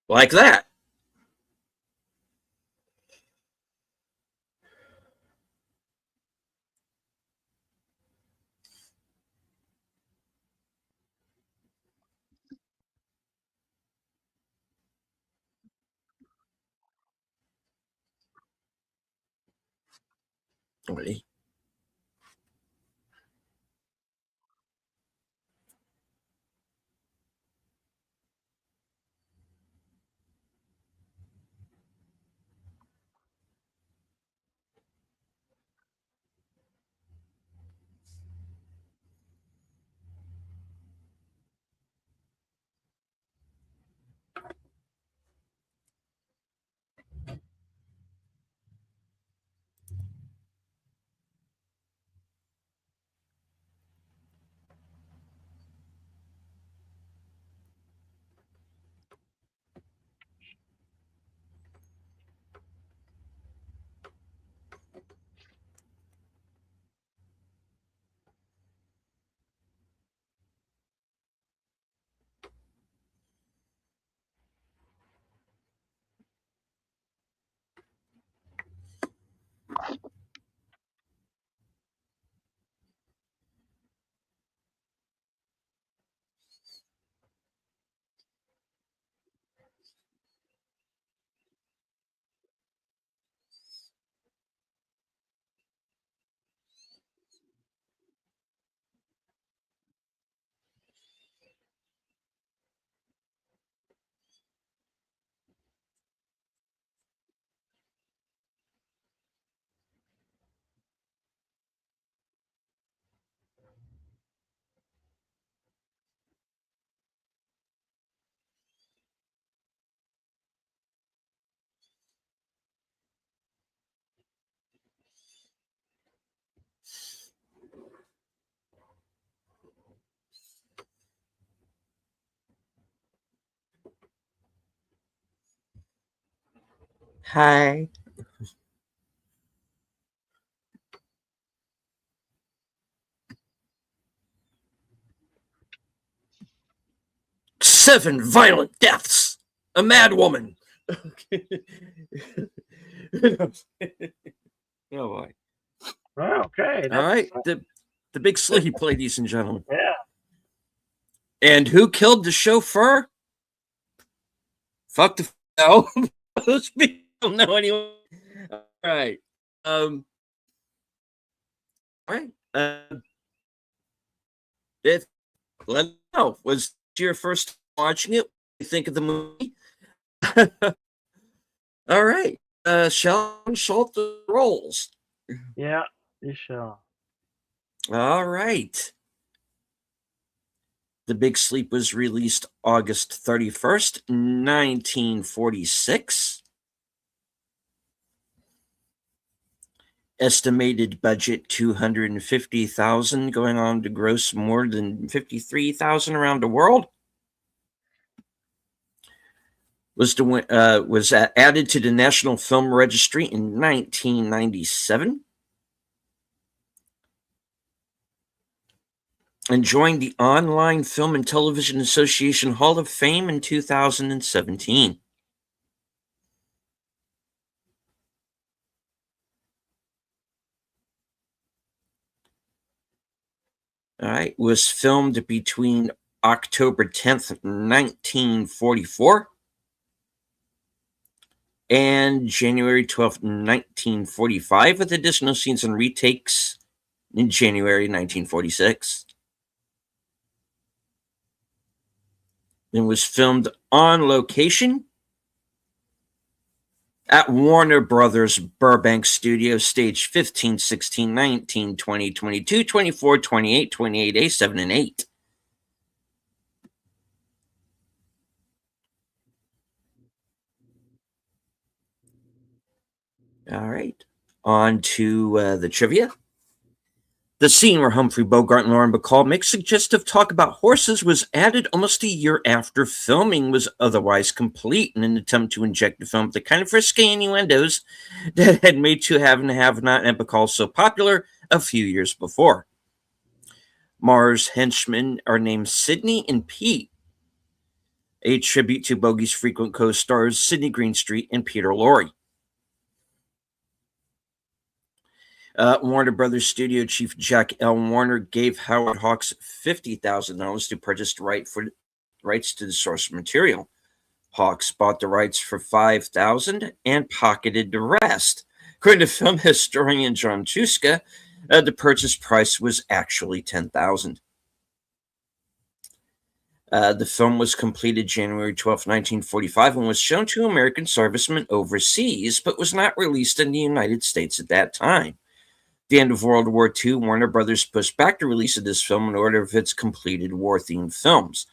Like that. Really? Hi. Seven violent deaths. A mad woman. Oh boy. Okay, All that's right. The Big Sleep, ladies and gentlemen. yeah. And who killed the chauffeur? Fuck the hell. Those people don't know anyway. All right. All right. If let me know. Was your first time watching it? What do you think of the movie? All right. Shall I insult the rolls? Yeah, you shall. All right. The Big Sleep was released August 31st, 1946. Estimated budget 250,000, going on to gross more than 53,000 around the world. Was added to the National Film Registry in 1997. And joined the Online Film and Television Association Hall of Fame in 2017. All right, was filmed between October 10th, 1944 and January 12th, 1945, with additional scenes and retakes in January 1946. And was filmed on location at Warner Brothers Burbank Studios, stage 15, 16, 19, 20, 22, 24, 28, 28A, 7, and 8. All right. On to the trivia. The scene where Humphrey Bogart and Lauren Bacall make suggestive talk about horses was added almost a year after filming was otherwise complete in an attempt to inject the film with the kind of risque innuendos that had made To Have and Have Not and Bacall so popular a few years before. Mars' henchmen are named Sidney and Pete, a tribute to Bogey's frequent co-stars Sidney Greenstreet and Peter Lorre. Warner Brothers studio chief Jack L. Warner gave Howard Hawks $50,000 to purchase rights to the source material. Hawks bought the rights for $5,000 and pocketed the rest. According to film historian John Chuska, the purchase price was actually $10,000. The film was completed January 12, 1945, and was shown to American servicemen overseas, but was not released in the United States at that time. At the end of World War II, Warner Brothers pushed back the release of this film in order of its completed war-themed films.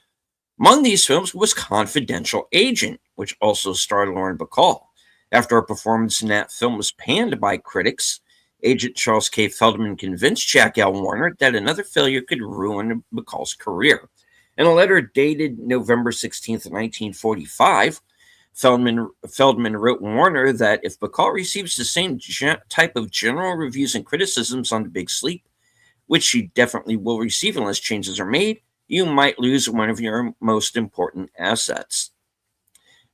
Among these films was Confidential Agent, which also starred Lauren Bacall. After a performance in that film was panned by critics, Agent Charles K. Feldman convinced Jack L. Warner that another failure could ruin Bacall's career. In a letter dated November 16th, 1945, Feldman wrote Warner that if Bacall receives the same type of general reviews and criticisms on The Big Sleep, which she definitely will receive unless changes are made, you might lose one of your most important assets.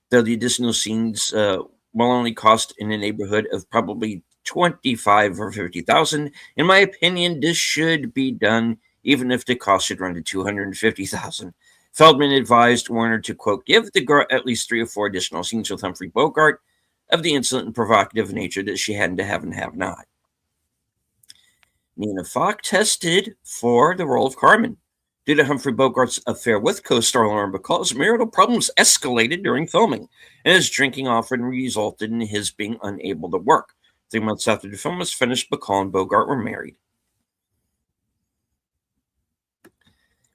Though the additional scenes will only cost in the neighborhood of probably 25 or 50,000, in my opinion, this should be done even if the cost should run to 250,000. Feldman advised Warner to, quote, give the girl at least 3 or 4 additional scenes with Humphrey Bogart of the insolent and provocative nature that she had to have and have not. Nina Falk tested for the role of Carmen. Due to Humphrey Bogart's affair with co-star Lauren Bacall, marital problems escalated during filming, and his drinking often resulted in his being unable to work. 3 months after the film was finished, Bacall and Bogart were married.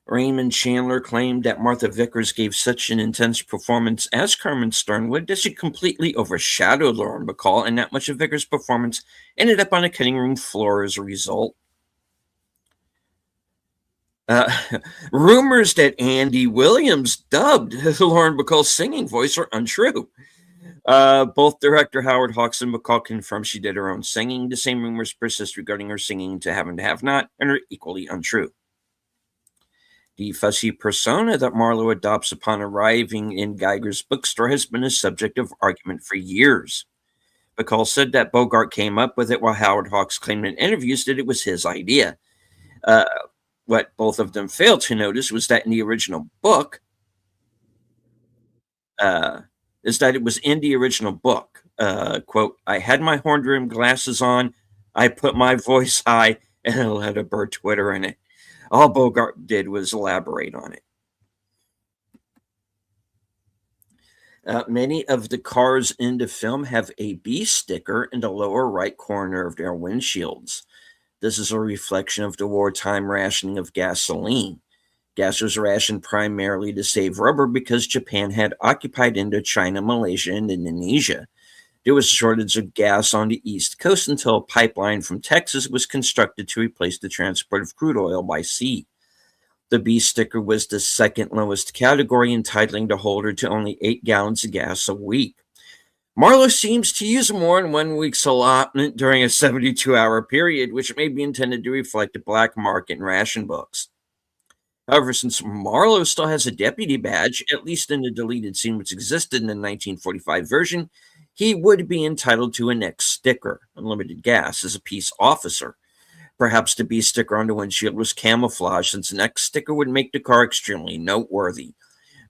Raymond Chandler claimed that Martha Vickers gave such an intense performance as Carmen Sternwood that she completely overshadowed Lauren Bacall, and that much of Vickers' performance ended up on a cutting room floor as a result. Rumors that Andy Williams dubbed Lauren Bacall's singing voice are untrue. Both director Howard Hawks and Bacall confirmed she did her own singing. The same rumors persist regarding her singing to Have and Have Not and are equally untrue. The fussy persona that Marlowe adopts upon arriving in Geiger's bookstore has been a subject of argument for years. Bacall said that Bogart came up with it, while Howard Hawks claimed in interviews that it was his idea. Uh, what both of them failed to notice was that in the original book, uh, is that it was in the original book. Quote, I had my horn rimmed glasses on, I put my voice high, and I let a bird twitter in it. All Bogart did was elaborate on it. Many of the cars in the film have a B sticker in the lower right corner of their windshields. This is a reflection of the wartime rationing of gasoline. Gas was rationed primarily to save rubber because Japan had occupied Indochina, Malaysia, and Indonesia. There was a shortage of gas on the East Coast until a pipeline from Texas was constructed to replace the transport of crude oil by sea. The B sticker was the second lowest category, entitling the holder to only 8 gallons of gas a week. Marlowe seems to use more than 1 week's allotment during a 72-hour period, which may be intended to reflect the black market in ration books. However, since Marlowe still has a deputy badge, at least in the deleted scene which existed in the 1945 version, he would be entitled to a next sticker, unlimited gas, as a peace officer. Perhaps the B sticker on the windshield was camouflage, since the next sticker would make the car extremely noteworthy.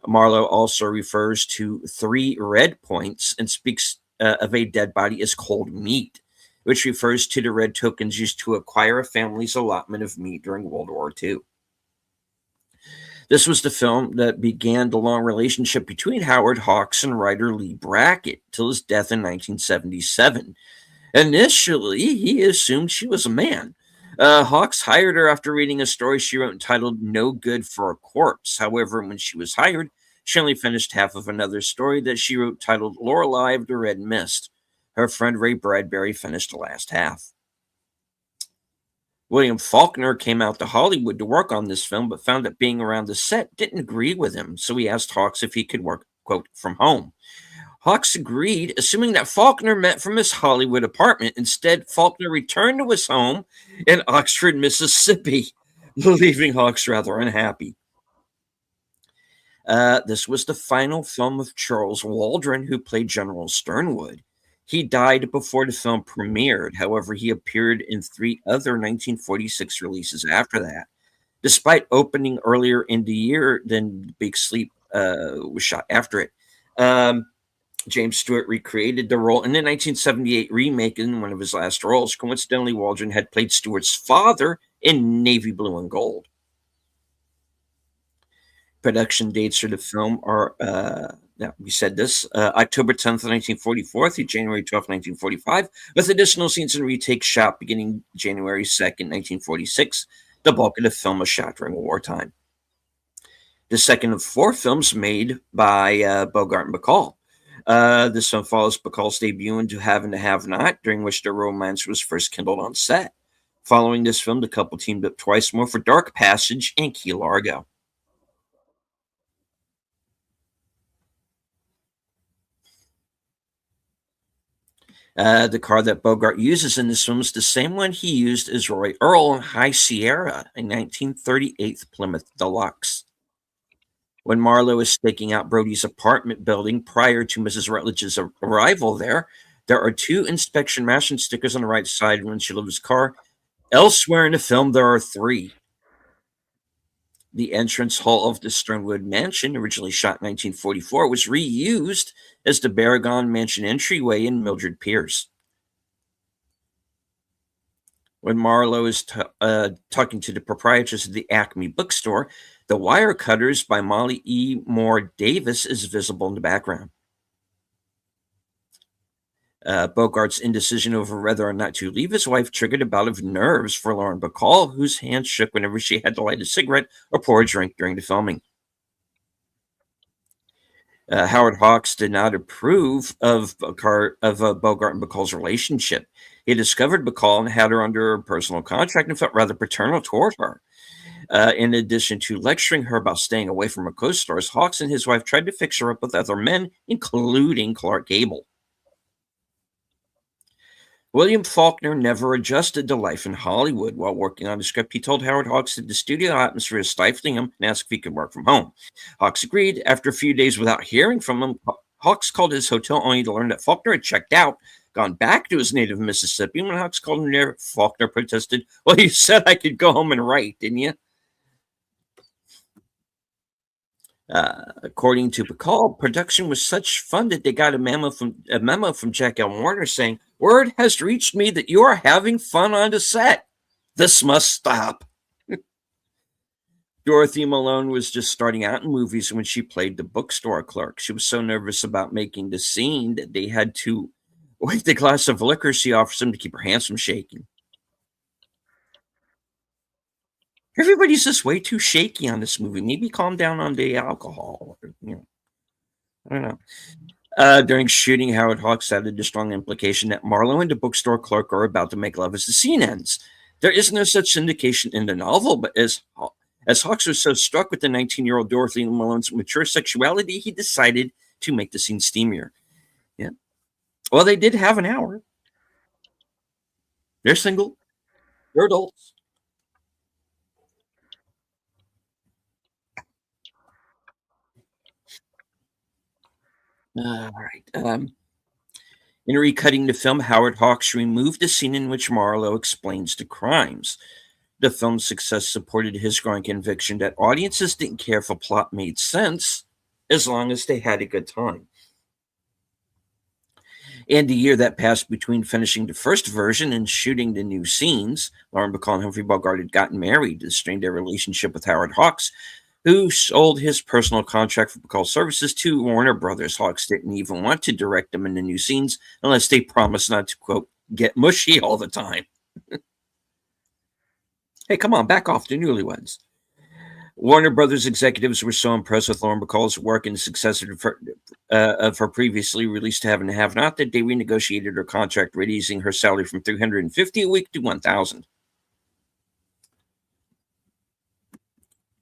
Marlowe also refers to 3 red points and speaks of a dead body as cold meat, which refers to the red tokens used to acquire a family's allotment of meat during World War II. This was the film that began the long relationship between Howard Hawks and writer Lee Brackett till his death in 1977. Initially, he assumed she was a man. Hawks hired her after reading a story she wrote entitled No Good for a Corpse. However, when she was hired, she only finished half of another story that she wrote titled Lorelei of the Red Mist. Her friend Ray Bradbury finished the last half. William Faulkner came out to Hollywood to work on this film, but found that being around the set didn't agree with him, so he asked Hawks if he could work, quote, from home. Hawks agreed, assuming that Faulkner met from his Hollywood apartment. Instead, Faulkner returned to his home in Oxford, Mississippi, leaving Hawks rather unhappy. This was the final film of Charles Waldron, who played General Sternwood. He died before the film premiered. However, he appeared in 3 other 1946 releases after that. Despite opening earlier in the year than Big Sleep was shot after it. James Stewart recreated the role in the 1978 remake in one of his last roles. Coincidentally, Waldron had played Stewart's father in Navy Blue and Gold. Production dates for the film are, we said this, October 10th, 1944 through January 12th, 1945, with additional scenes and retakes shot beginning January 2nd, 1946. The bulk of the film was shot during wartime. The second of 4 films made by Bogart and Bacall. This film follows Bacall's debut into Have and Have Not, during which their romance was first kindled on set. Following this film, the couple teamed up twice more for Dark Passage and Key Largo. The car that Bogart uses in this film is the same one he used as Roy Earl in High Sierra, a 1938 Plymouth Deluxe. When Marlowe is staking out Brody's apartment building prior to Mrs. Rutledge's arrival there are 2 inspection ration stickers on the right side windshield of his car. Elsewhere in the film, there are 3. The entrance hall of the Sternwood Mansion, originally shot in 1944, was reused as the Baragon Mansion entryway in Mildred Pierce. When Marlowe is talking to the proprietress of the Acme bookstore, The Wire Cutters by Molly E. Moore Davis is visible in the background. Bogart's indecision over whether or not to leave his wife triggered a bout of nerves for Lauren Bacall, whose hands shook whenever she had to light a cigarette or pour a drink during the filming. Howard Hawks did not approve of Bogart and Bacall's relationship. He discovered Bacall and had her under a personal contract and felt rather paternal toward her. In addition to lecturing her about staying away from her co-stars, Hawks and his wife tried to fix her up with other men, including Clark Gable. William Faulkner never adjusted to life in Hollywood while working on the script. He told Howard Hawks that the studio atmosphere is stifling him and asked if he could work from home. Hawks agreed. After a few days without hearing from him, Hawks called his hotel only to learn that Faulkner had checked out, gone back to his native Mississippi. When Hawks called him there, Faulkner protested, "Well, you said I could go home and write, didn't you?" According to Bacall, production was such fun that they got a memo from Jack L. Warner saying, "Word has reached me that you are having fun on the set. This must stop." Dorothy Malone was just starting out in movies when she played the bookstore clerk. She was so nervous about making the scene that they had to wait the glass of liquor she offers him to keep her hands from shaking. Everybody's just way too shaky on this movie. Maybe calm down on the alcohol. I don't know. During shooting, Howard Hawks added the strong implication that Marlowe and the bookstore clerk are about to make love as the scene ends. There is no such indication in the novel, but as Hawks was so struck with the 19-year-old Dorothy Malone's mature sexuality, he decided to make the scene steamier. Yeah. Well, they did have an hour. They're single. They're adults. All right. In recutting the film, Howard Hawks removed the scene in which Marlowe explains the crimes. The film's success supported his growing conviction that audiences didn't care if a plot made sense as long as they had a good time. In the year that passed between finishing the first version and shooting the new scenes, Lauren Bacall and Humphrey Bogart had gotten married. This strained their relationship with Howard Hawks, who sold his personal contract for Bacall services to Warner Brothers. Hawks didn't even want to direct them in the new scenes unless they promised not to, quote, get mushy all the time. Hey, come on, back off, the newlyweds. Warner Brothers executives were so impressed with Lauren Bacall's work and the success of her previously released Have and Have Not that they renegotiated her contract, raising her salary from $350 a week to $1,000.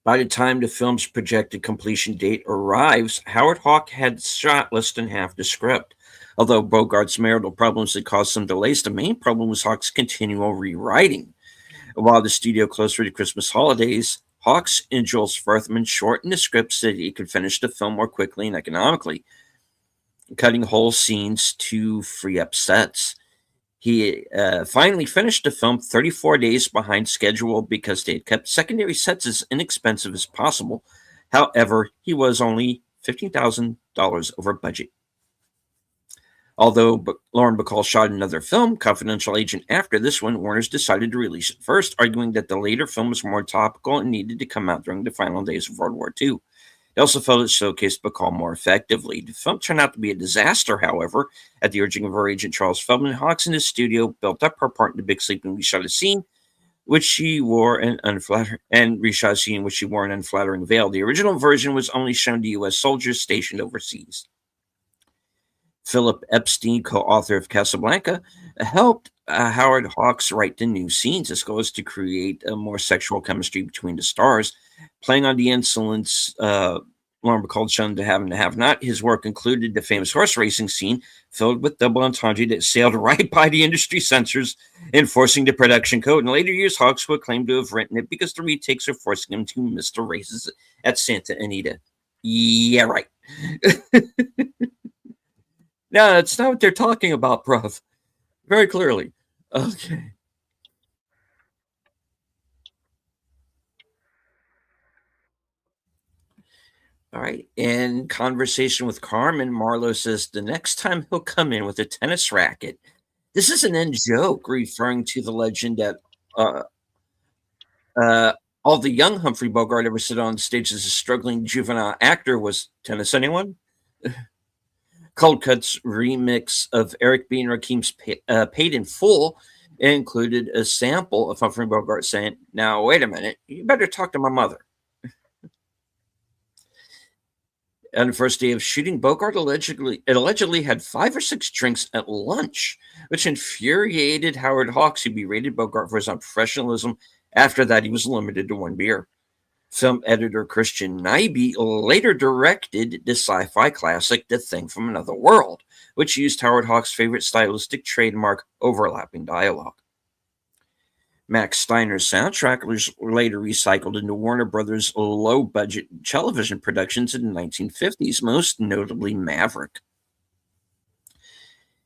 By the time the film's projected completion date arrives, Howard Hawks had shot less than half the script. Although Bogart's marital problems had caused some delays, the main problem was Hawks' continual rewriting. While the studio closed for the Christmas holidays, Hawks and Jules Furthman shortened the script so that he could finish the film more quickly and economically, cutting whole scenes to free up sets. He finally finished the film 34 days behind schedule because they had kept secondary sets as inexpensive as possible. However, he was only $15,000 over budget. Although Lauren Bacall shot another film, Confidential Agent, after this one, Warner's decided to release it first, arguing that the later film was more topical and needed to come out during the final days of World War II. They also felt it showcased Bacall more effectively. The film turned out to be a disaster, however. At the urging of her agent Charles Feldman, Hawks in his studio built up her part in The Big Sleep and reshot a scene which she wore an unflattering veil. The original version was only shown to U.S. soldiers stationed overseas. Philip Epstein, co-author of Casablanca, helped Howard Hawks write the new scenes. His goal is to create a more sexual chemistry between the stars. Playing on the insolence Lauren Bacall shown to Have and Have Not, his work included the famous horse racing scene filled with double entendre that sailed right by the industry censors, enforcing the production code. In later years, Hawks would claim to have written it because the retakes are forcing him to miss the races at Santa Anita. Yeah, right. No, that's not what they're talking about, bruv. Very clearly. Okay. All right. In conversation with Carmen, Marlowe says the next time he'll come in with a tennis racket. This is an end joke referring to the legend that uh, all the young Humphrey Bogart ever stood on stage as a struggling juvenile actor was tennis anyone? Cold Cut's remix of Eric B. and Rakim's Paid in Full included a sample of Humphrey Bogart saying, "Now, wait a minute, you better talk to my mother." On the first day of shooting, Bogart allegedly had 5 or 6 drinks at lunch, which infuriated Howard Hawks, who berated Bogart for his unprofessionalism. After that, he was limited to 1 beer. Film editor Christian Nyby later directed the sci-fi classic The Thing from Another World, which used Howard Hawks' favorite stylistic trademark, overlapping dialogue. Max Steiner's soundtrack was later recycled into Warner Brothers' low-budget television productions in the 1950s, most notably Maverick.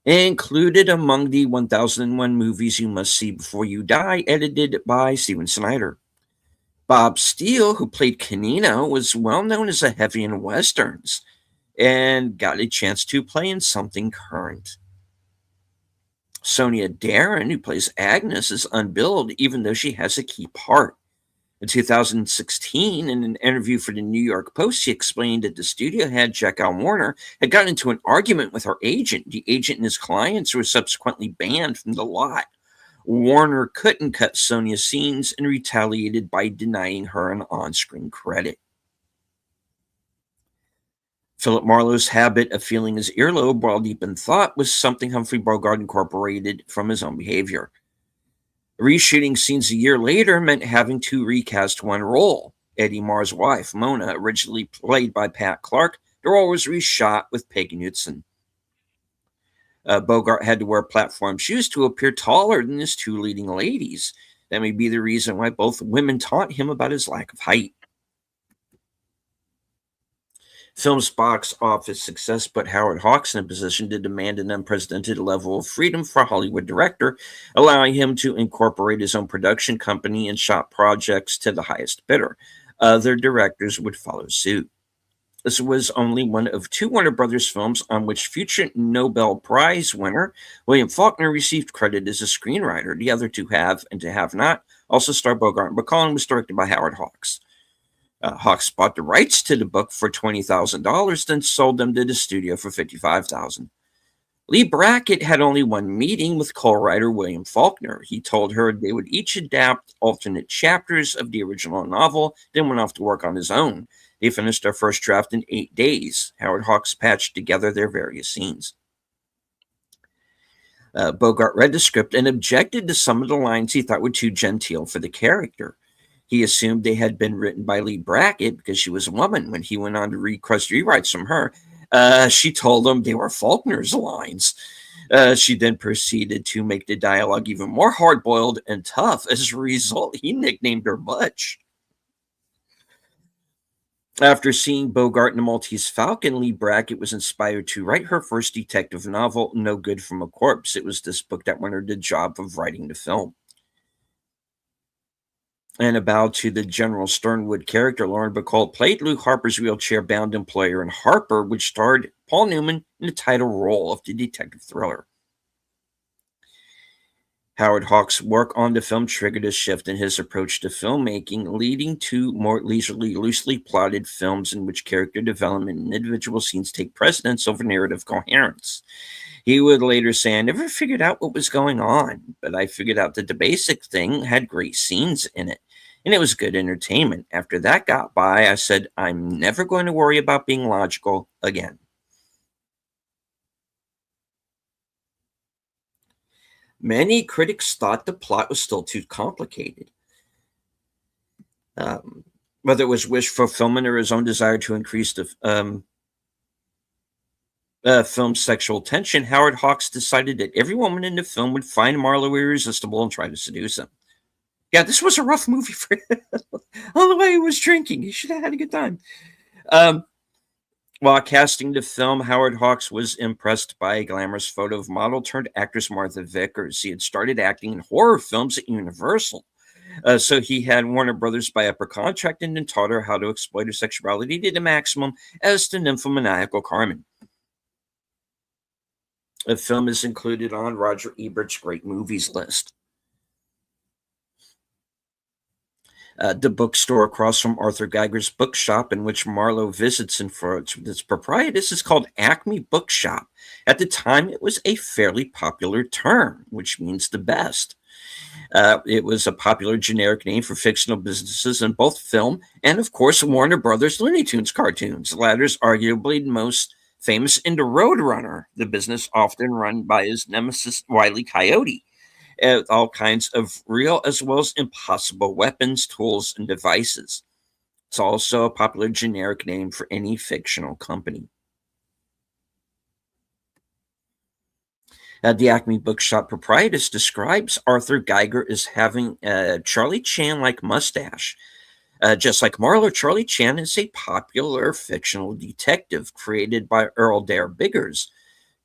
Included among the 1001 movies you must see before you die, edited by Steven Snyder. Bob Steele, who played Canino, was well known as a heavy in westerns and got a chance to play in something current. Sonia Darren, who plays Agnes, is unbilled even though she has a key part. In 2016, in an interview for the New York Post, she explained that the studio head, Jack Al Warner, had gotten into an argument with her agent. The agent and his clients were subsequently banned from the lot. Warner couldn't cut Sonia's scenes and retaliated by denying her an on-screen credit. Philip Marlowe's habit of feeling his earlobe while deep in thought was something Humphrey Bogart incorporated from his own behavior. Reshooting scenes a year later meant having to recast one role. Eddie Marr's wife, Mona, originally played by Pat Clark, the role was reshot with Peggy Knudsen. Bogart had to wear platform shoes to appear taller than his two leading ladies. That may be the reason why both women taunt him about his lack of height. Film's box office success put Howard Hawks in a position to demand an unprecedented level of freedom for a Hollywood director, allowing him to incorporate his own production company and shop projects to the highest bidder. Other directors would follow suit. This was only one of two Warner Brothers films on which future Nobel Prize winner William Faulkner received credit as a screenwriter. The other two, Have and To Have Not, also star Bogart and Bacall, and was directed by Howard Hawks. Hawks bought the rights to the book for $20,000, then sold them to the studio for $55,000. Lee Brackett had only one meeting with co-writer William Faulkner. He told her they would each adapt alternate chapters of the original novel, then went off to work on his own. They finished their first draft in 8 days. Howard Hawks patched together their various scenes. Bogart read the script and objected to some of the lines he thought were too genteel for the character. He assumed they had been written by Lee Brackett because she was a woman. When he went on to request rewrites from her, she told him they were Faulkner's lines. She then proceeded to make the dialogue even more hard-boiled and tough. As a result, he nicknamed her Butch. After seeing Bogart in The Maltese Falcon, Lee Brackett was inspired to write her first detective novel, No Good from a Corpse. It was this book that won her the job of writing the film. And about to the General Sternwood character, Lauren Bacall played Lou Harper's wheelchair-bound employer in Harper, which starred Paul Newman in the title role of the detective thriller. Howard Hawks' work on the film triggered a shift in his approach to filmmaking, leading to more leisurely, loosely plotted films in which character development and individual scenes take precedence over narrative coherence. He would later say, I never figured out what was going on, but I figured out that the basic thing had great scenes in it, and it was good entertainment. After that got by, I said, I'm never going to worry about being logical again. Many critics thought the plot was still too complicated. Whether it was wish fulfillment or his own desire to increase the film's sexual tension, Howard Hawks decided that every woman in the film would find Marlowe irresistible and try to seduce him. Yeah, this was a rough movie for him. All the way he was drinking. He should have had a good time. While casting the film, Howard Hawks was impressed by a glamorous photo of model turned actress Martha Vickers. He had started acting in horror films at Universal. So he had Warner Brothers buy up her contract and then taught her how to exploit her sexuality to the maximum as the nymphomaniacal Carmen. The film is included on Roger Ebert's Great Movies list. The bookstore across from Arthur Geiger's bookshop, in which Marlowe visits and for its proprietress, is called Acme Bookshop. At the time, it was a fairly popular term, which means the best. It was a popular generic name for fictional businesses in both film and, of course, Warner Brothers Looney Tunes cartoons. The latter is arguably the most famous in the Roadrunner, the business often run by his nemesis Wile E. Coyote. All kinds of real as well as impossible weapons, tools, and devices. It's also a popular generic name for any fictional company. The Acme Bookshop proprietress describes Arthur Geiger as having a Charlie Chan like mustache. Just like Marlowe, Charlie Chan is a popular fictional detective created by Earl Dare Biggers.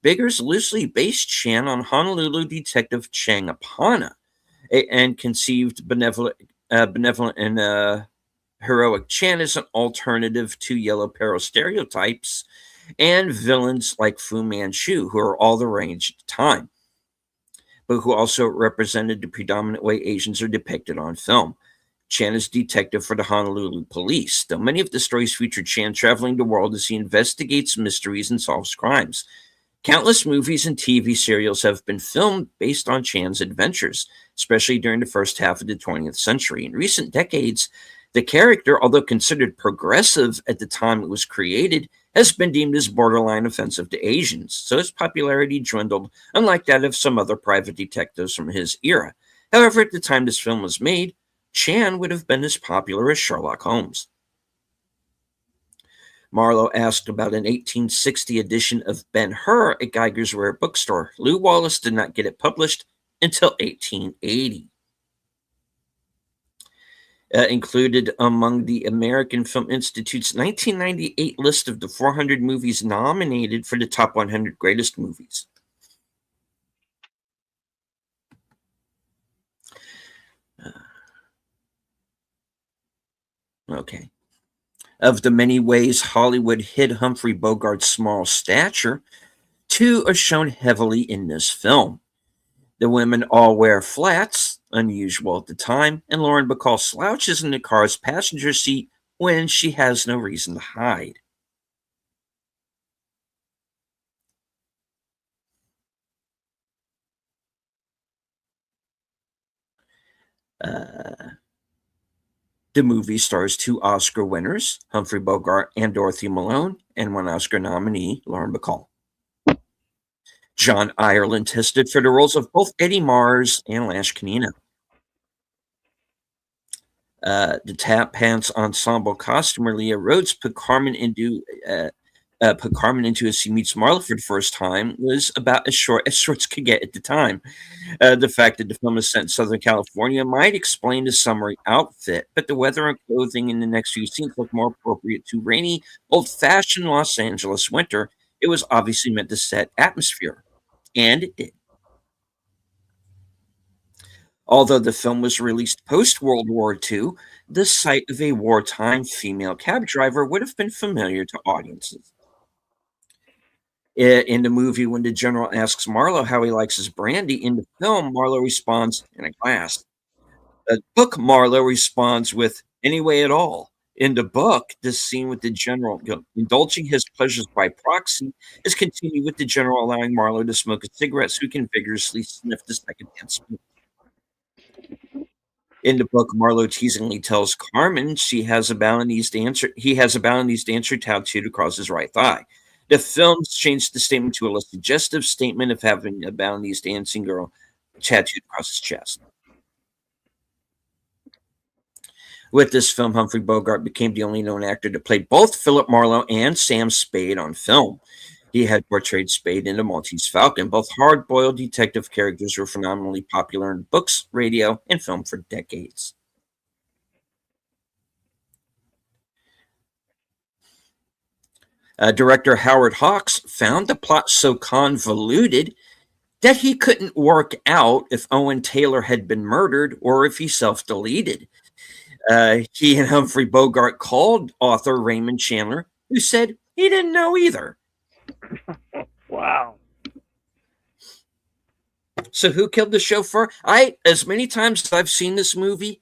Biggers loosely based Chan on Honolulu detective Chang Apana and conceived benevolent and heroic Chan as an alternative to Yellow Peril stereotypes and villains like Fu Manchu, who are all the rage at the time, but who also represented the predominant way Asians are depicted on film. Chan is detective for the Honolulu police, though many of the stories feature Chan traveling the world as he investigates mysteries and solves crimes. Countless movies and TV serials have been filmed based on Chan's adventures, especially during the first half of the 20th century. In recent decades, the character, although considered progressive at the time it was created, has been deemed as borderline offensive to Asians, so his popularity dwindled, unlike that of some other private detectives from his era. However, at the time this film was made, Chan would have been as popular as Sherlock Holmes. Marlowe asked about an 1860 edition of Ben-Hur at Geiger's Rare Bookstore. Lew Wallace did not get it published until 1880. Included among the American Film Institute's 1998 list of the 400 movies nominated for the top 100 greatest movies. Okay. Of the many ways Hollywood hid Humphrey Bogart's small stature, two are shown heavily in this film. The women all wear flats, unusual at the time, and Lauren Bacall slouches in the car's passenger seat when she has no reason to hide. Uh, the movie stars two Oscar winners, Humphrey Bogart and Dorothy Malone, and one Oscar nominee, Lauren Bacall. John Ireland tested for the roles of both Eddie Mars and Lash Kanina. The Tap Pants Ensemble costumer Leah Rhodes put Carmen into as she meets Marla for the first time was about as short as could get at the time. The fact that the film is set in Southern California might explain the summery outfit, but the weather and clothing in the next few scenes look more appropriate to rainy, old-fashioned Los Angeles winter. It was obviously meant to set atmosphere, and it did. Although the film was released post-World War II, the sight of a wartime female cab driver would have been familiar to audiences. In the movie, when the general asks Marlowe how he likes his brandy, in the film, Marlowe responds, "In a glass." The book, Marlowe responds with, "Any way at all." In the book, this scene with the general indulging his pleasures by proxy is continued with the general allowing Marlowe to smoke a cigarette so he can vigorously sniff the secondhand smoke. In the book, Marlowe teasingly tells Carmen he has a Balinese dancer tattooed across his right thigh. The films changed the statement to a less suggestive statement of having a Balinese dancing girl tattooed across his chest. With this film, Humphrey Bogart became the only known actor to play both Philip Marlowe and Sam Spade on film. He had portrayed Spade in The Maltese Falcon. Both hard-boiled detective characters were phenomenally popular in books, radio, and film for decades. Director Howard Hawks found the plot so convoluted that he couldn't work out if Owen Taylor had been murdered or if he self-deleted. He and Humphrey Bogart called author Raymond Chandler, who said he didn't know either. Wow. So who killed the chauffeur? As many times as I've seen this movie,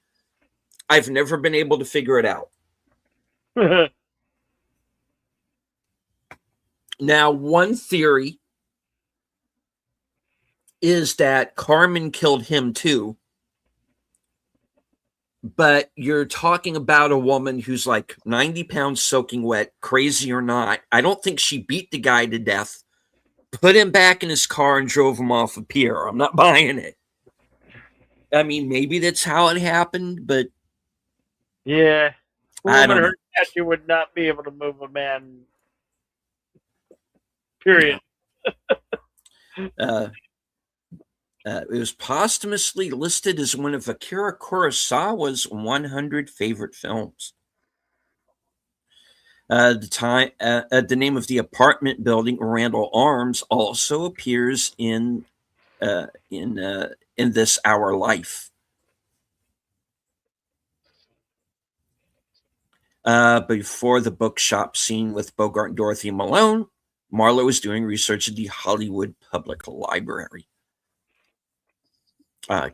I've never been able to figure it out. Now, one theory is that Carmen killed him too, but you're talking about a woman who's like 90 pounds soaking wet, crazy or not. I don't think she beat the guy to death, put him back in his car, and drove him off a pier. I'm not buying it. I mean, maybe that's how it happened, but yeah. A I woman don't her know. statue would not be able to move a man. Yeah. Period. Uh, it was posthumously listed as one of Akira Kurosawa's 100 favorite films. The name of the apartment building, Randall Arms, also appears in This Our Life. Before the bookshop scene with Bogart and Dorothy Malone, Marlowe was doing research at the Hollywood Public Library.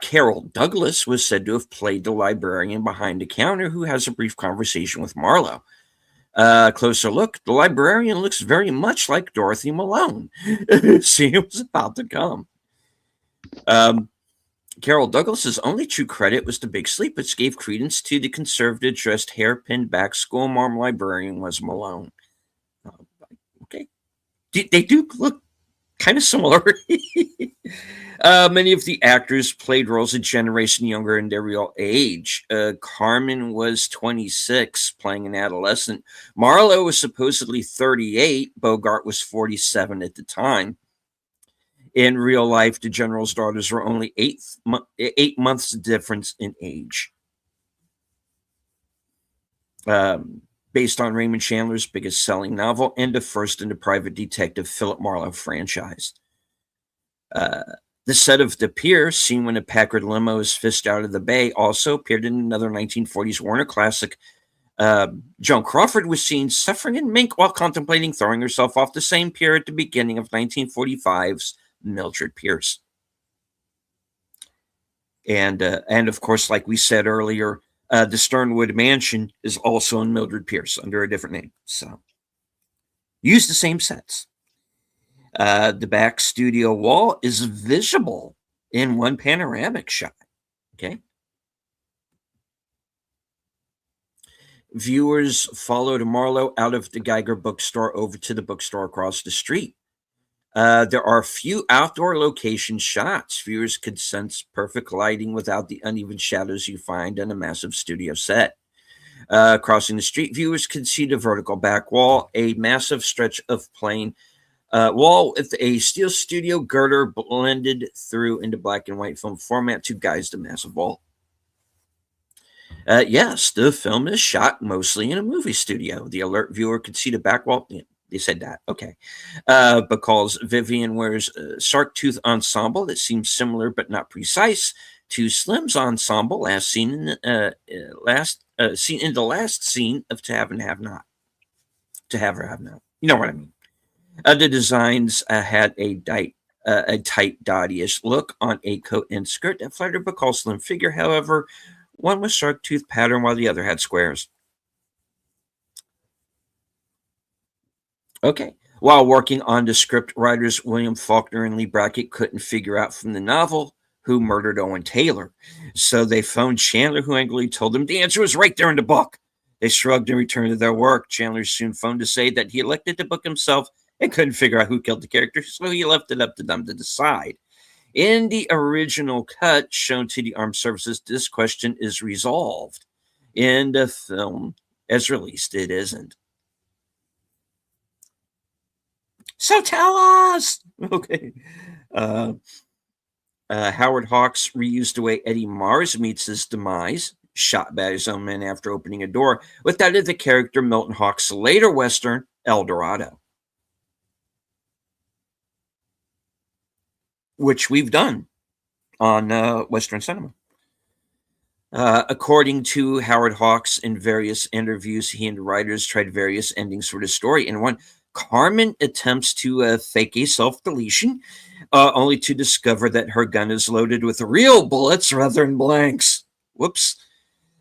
Carol Douglas was said to have played the librarian behind the counter who has a brief conversation with Marlowe. Closer look, the librarian looks very much like Dorothy Malone. See, it was about to come. Um, Carol Douglas's only true credit was The Big Sleep, which gave credence to the conservative dressed hairpin back schoolmarm librarian was Malone. Uh, okay. They do look kind of similar. Many of the actors played roles a generation younger in their real age. Carmen was 26, playing an adolescent. Marlowe was supposedly 38. Bogart was 47 at the time. In real life, the general's daughters were only 8 months difference in age. Um, Based on Raymond Chandler's biggest selling novel and the first in the private detective Philip Marlowe franchise. Uh, the set of The Pier, seen when a Packard limo is fished out of the bay, also appeared in another 1940s Warner classic. Joan Crawford was seen suffering in mink while contemplating throwing herself off the same pier at the beginning of 1945's Mildred Pierce. And of course, like we said earlier, the Sternwood Mansion is also in Mildred Pierce under a different name. So use the same sets. The back studio wall is visible in one panoramic shot. Okay. Viewers followed Marlowe out of the Geiger bookstore over to the bookstore across the street. There are few outdoor location shots. Viewers could sense perfect lighting without the uneven shadows you find on a massive studio set. Crossing the street, viewers could see the vertical back wall, a massive stretch of plain wall with a steel studio girder blended through into black and white film format to guise the massive wall. Yes, the film is shot mostly in a movie studio. The alert viewer could see the back wall. Yeah, they said that. Okay. Because Vivian wears a shark tooth ensemble that seems similar but not precise to Slim's ensemble last seen in the last scene of To Have and Have Not. To Have or Have Not. You know what I mean. The designs had a tight dotty-ish look on a coat and skirt that flattered Bacall's slim figure. However, one was shark tooth pattern while the other had squares. Okay. While working on the script, writers William Faulkner and Lee Brackett couldn't figure out from the novel who murdered Owen Taylor. So they phoned Chandler, who angrily told them the answer was right there in the book. They shrugged and returned to their work. Chandler soon phoned to say that he elected the book himself and couldn't figure out who killed the character, so he left it up to them to decide. In the original cut shown to the armed services, this question is resolved. In the film, as released, it isn't. So tell us. Okay. Uh, Howard Hawks reused the way Eddie Mars meets his demise, shot by his own men after opening a door, with that of the character Milton Hawks' later Western, El Dorado, which we've done on Western cinema. According to Howard Hawks, in various interviews, he and writers tried various endings for the story. In one, Carmen attempts to fake a self-deletion, only to discover that her gun is loaded with real bullets rather than blanks. Whoops.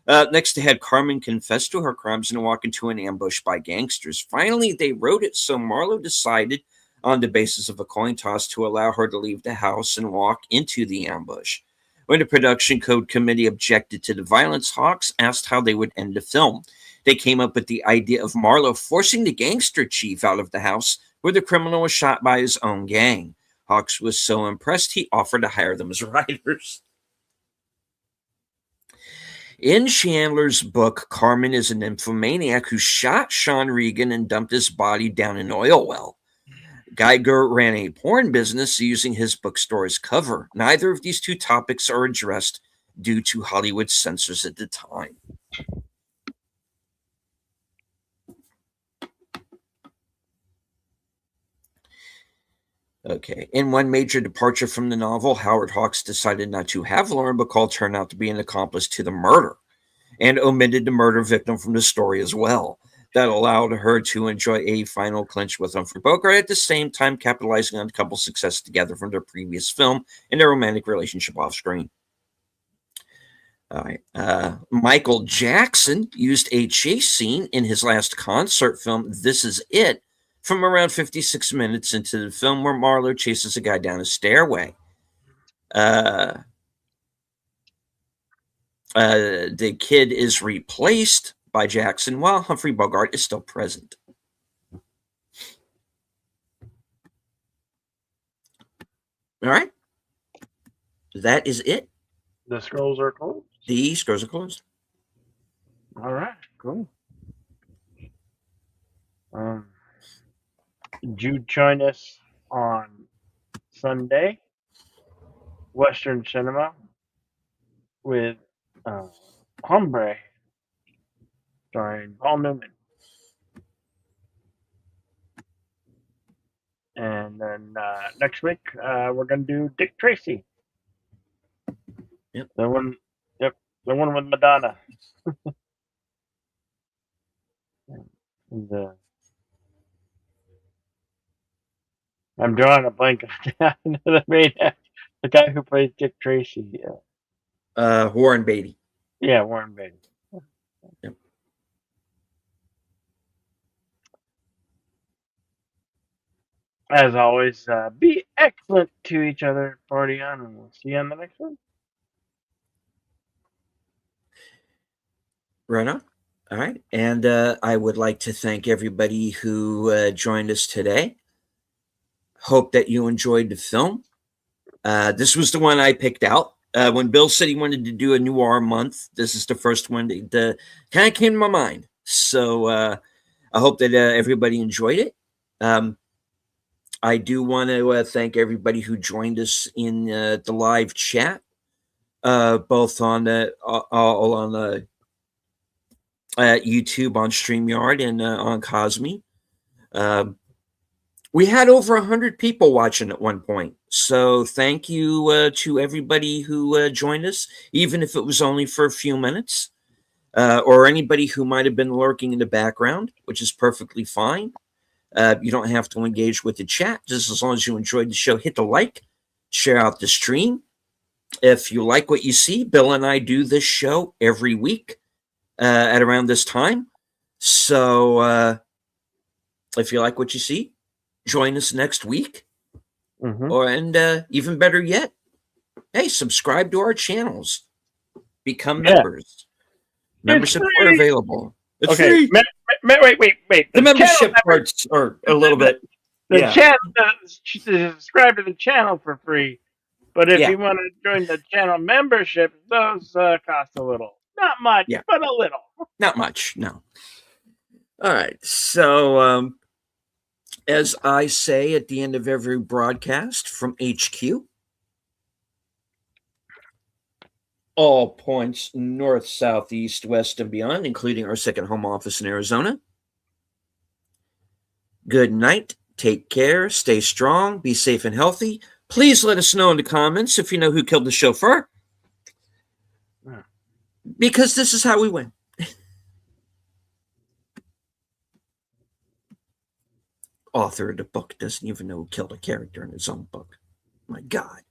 Next, they had Carmen confess to her crimes and walk into an ambush by gangsters. Finally, they wrote it so Marlowe decided, on the basis of a coin toss, to allow her to leave the house and walk into the ambush. When the production code committee objected to the violence, Hawks asked how they would end the film. They came up with the idea of Marlowe forcing the gangster chief out of the house where the criminal was shot by his own gang. Hawks was so impressed, he offered to hire them as writers. In Chandler's book, Carmen is an nymphomaniac who shot Sean Regan and dumped his body down an oil well. Geiger ran a porn business using his bookstore's cover. Neither of these two topics are addressed due to Hollywood censors at the time. Okay. In one major departure from the novel, Howard Hawks decided not to have Lauren Bacall turn out to be an accomplice to the murder and omitted the murder victim from the story as well. That allowed her to enjoy a final clinch with Humphrey Bogart, at the same time capitalizing on the couple's success together from their previous film and their romantic relationship off screen. All right. Michael Jackson used a chase scene in his last concert film, This Is It, from around 56 minutes into the film, where Marlowe chases a guy down a stairway. The kid is replaced by Jackson while Humphrey Bogart is still present. All right. That is it. The scrolls are closed. The scrolls are closed. All right, cool. Did you join us on Sunday, Western Cinema, with Hombre, starring Paul Newman? And then next week, we're going to do Dick Tracy. Yep. The one with Madonna. And, I'm drawing a blank on the main act, the guy who plays Dick Tracy. Warren Beatty. Yeah, Warren Beatty. Yep. As always, be excellent to each other, party on, and we'll see you on the next one. Right on. All right. And I would like to thank everybody who joined us today. Hope that you enjoyed the film. This was the one I picked out. When Bill said he wanted to do a noir month, this is the first one that kind of came to my mind. So I hope that everybody enjoyed it. I do want to thank everybody who joined us in the live chat, both on all on YouTube, on StreamYard, and on Cosme. We had over 100 people watching at one point. So thank you to everybody who joined us, even if it was only for a few minutes, or anybody who might have been lurking in the background, which is perfectly fine. You don't have to engage with the chat. Just as long as you enjoyed the show, hit the like, share out the stream. If you like what you see, Bill and I do this show every week at around this time. So if you like what you see, join us next week. Mm-hmm. And even better yet, hey, subscribe to our channels. Become members. Memberships are available. It's free. Wait. The membership parts are a little bit. The channel, subscribe to the channel for free. But if you want to join the channel membership, those cost a little. Not much, but a little. Not much, no. All right. So, as I say at the end of every broadcast from HQ, all points north, south, east, west, and beyond, including our second home office in Arizona. Good night. Take care. Stay strong. Be safe and healthy. Please let us know in the comments if you know who killed the chauffeur. Because this is how we win. Author of the book doesn't even know who killed a character in his own book. My God.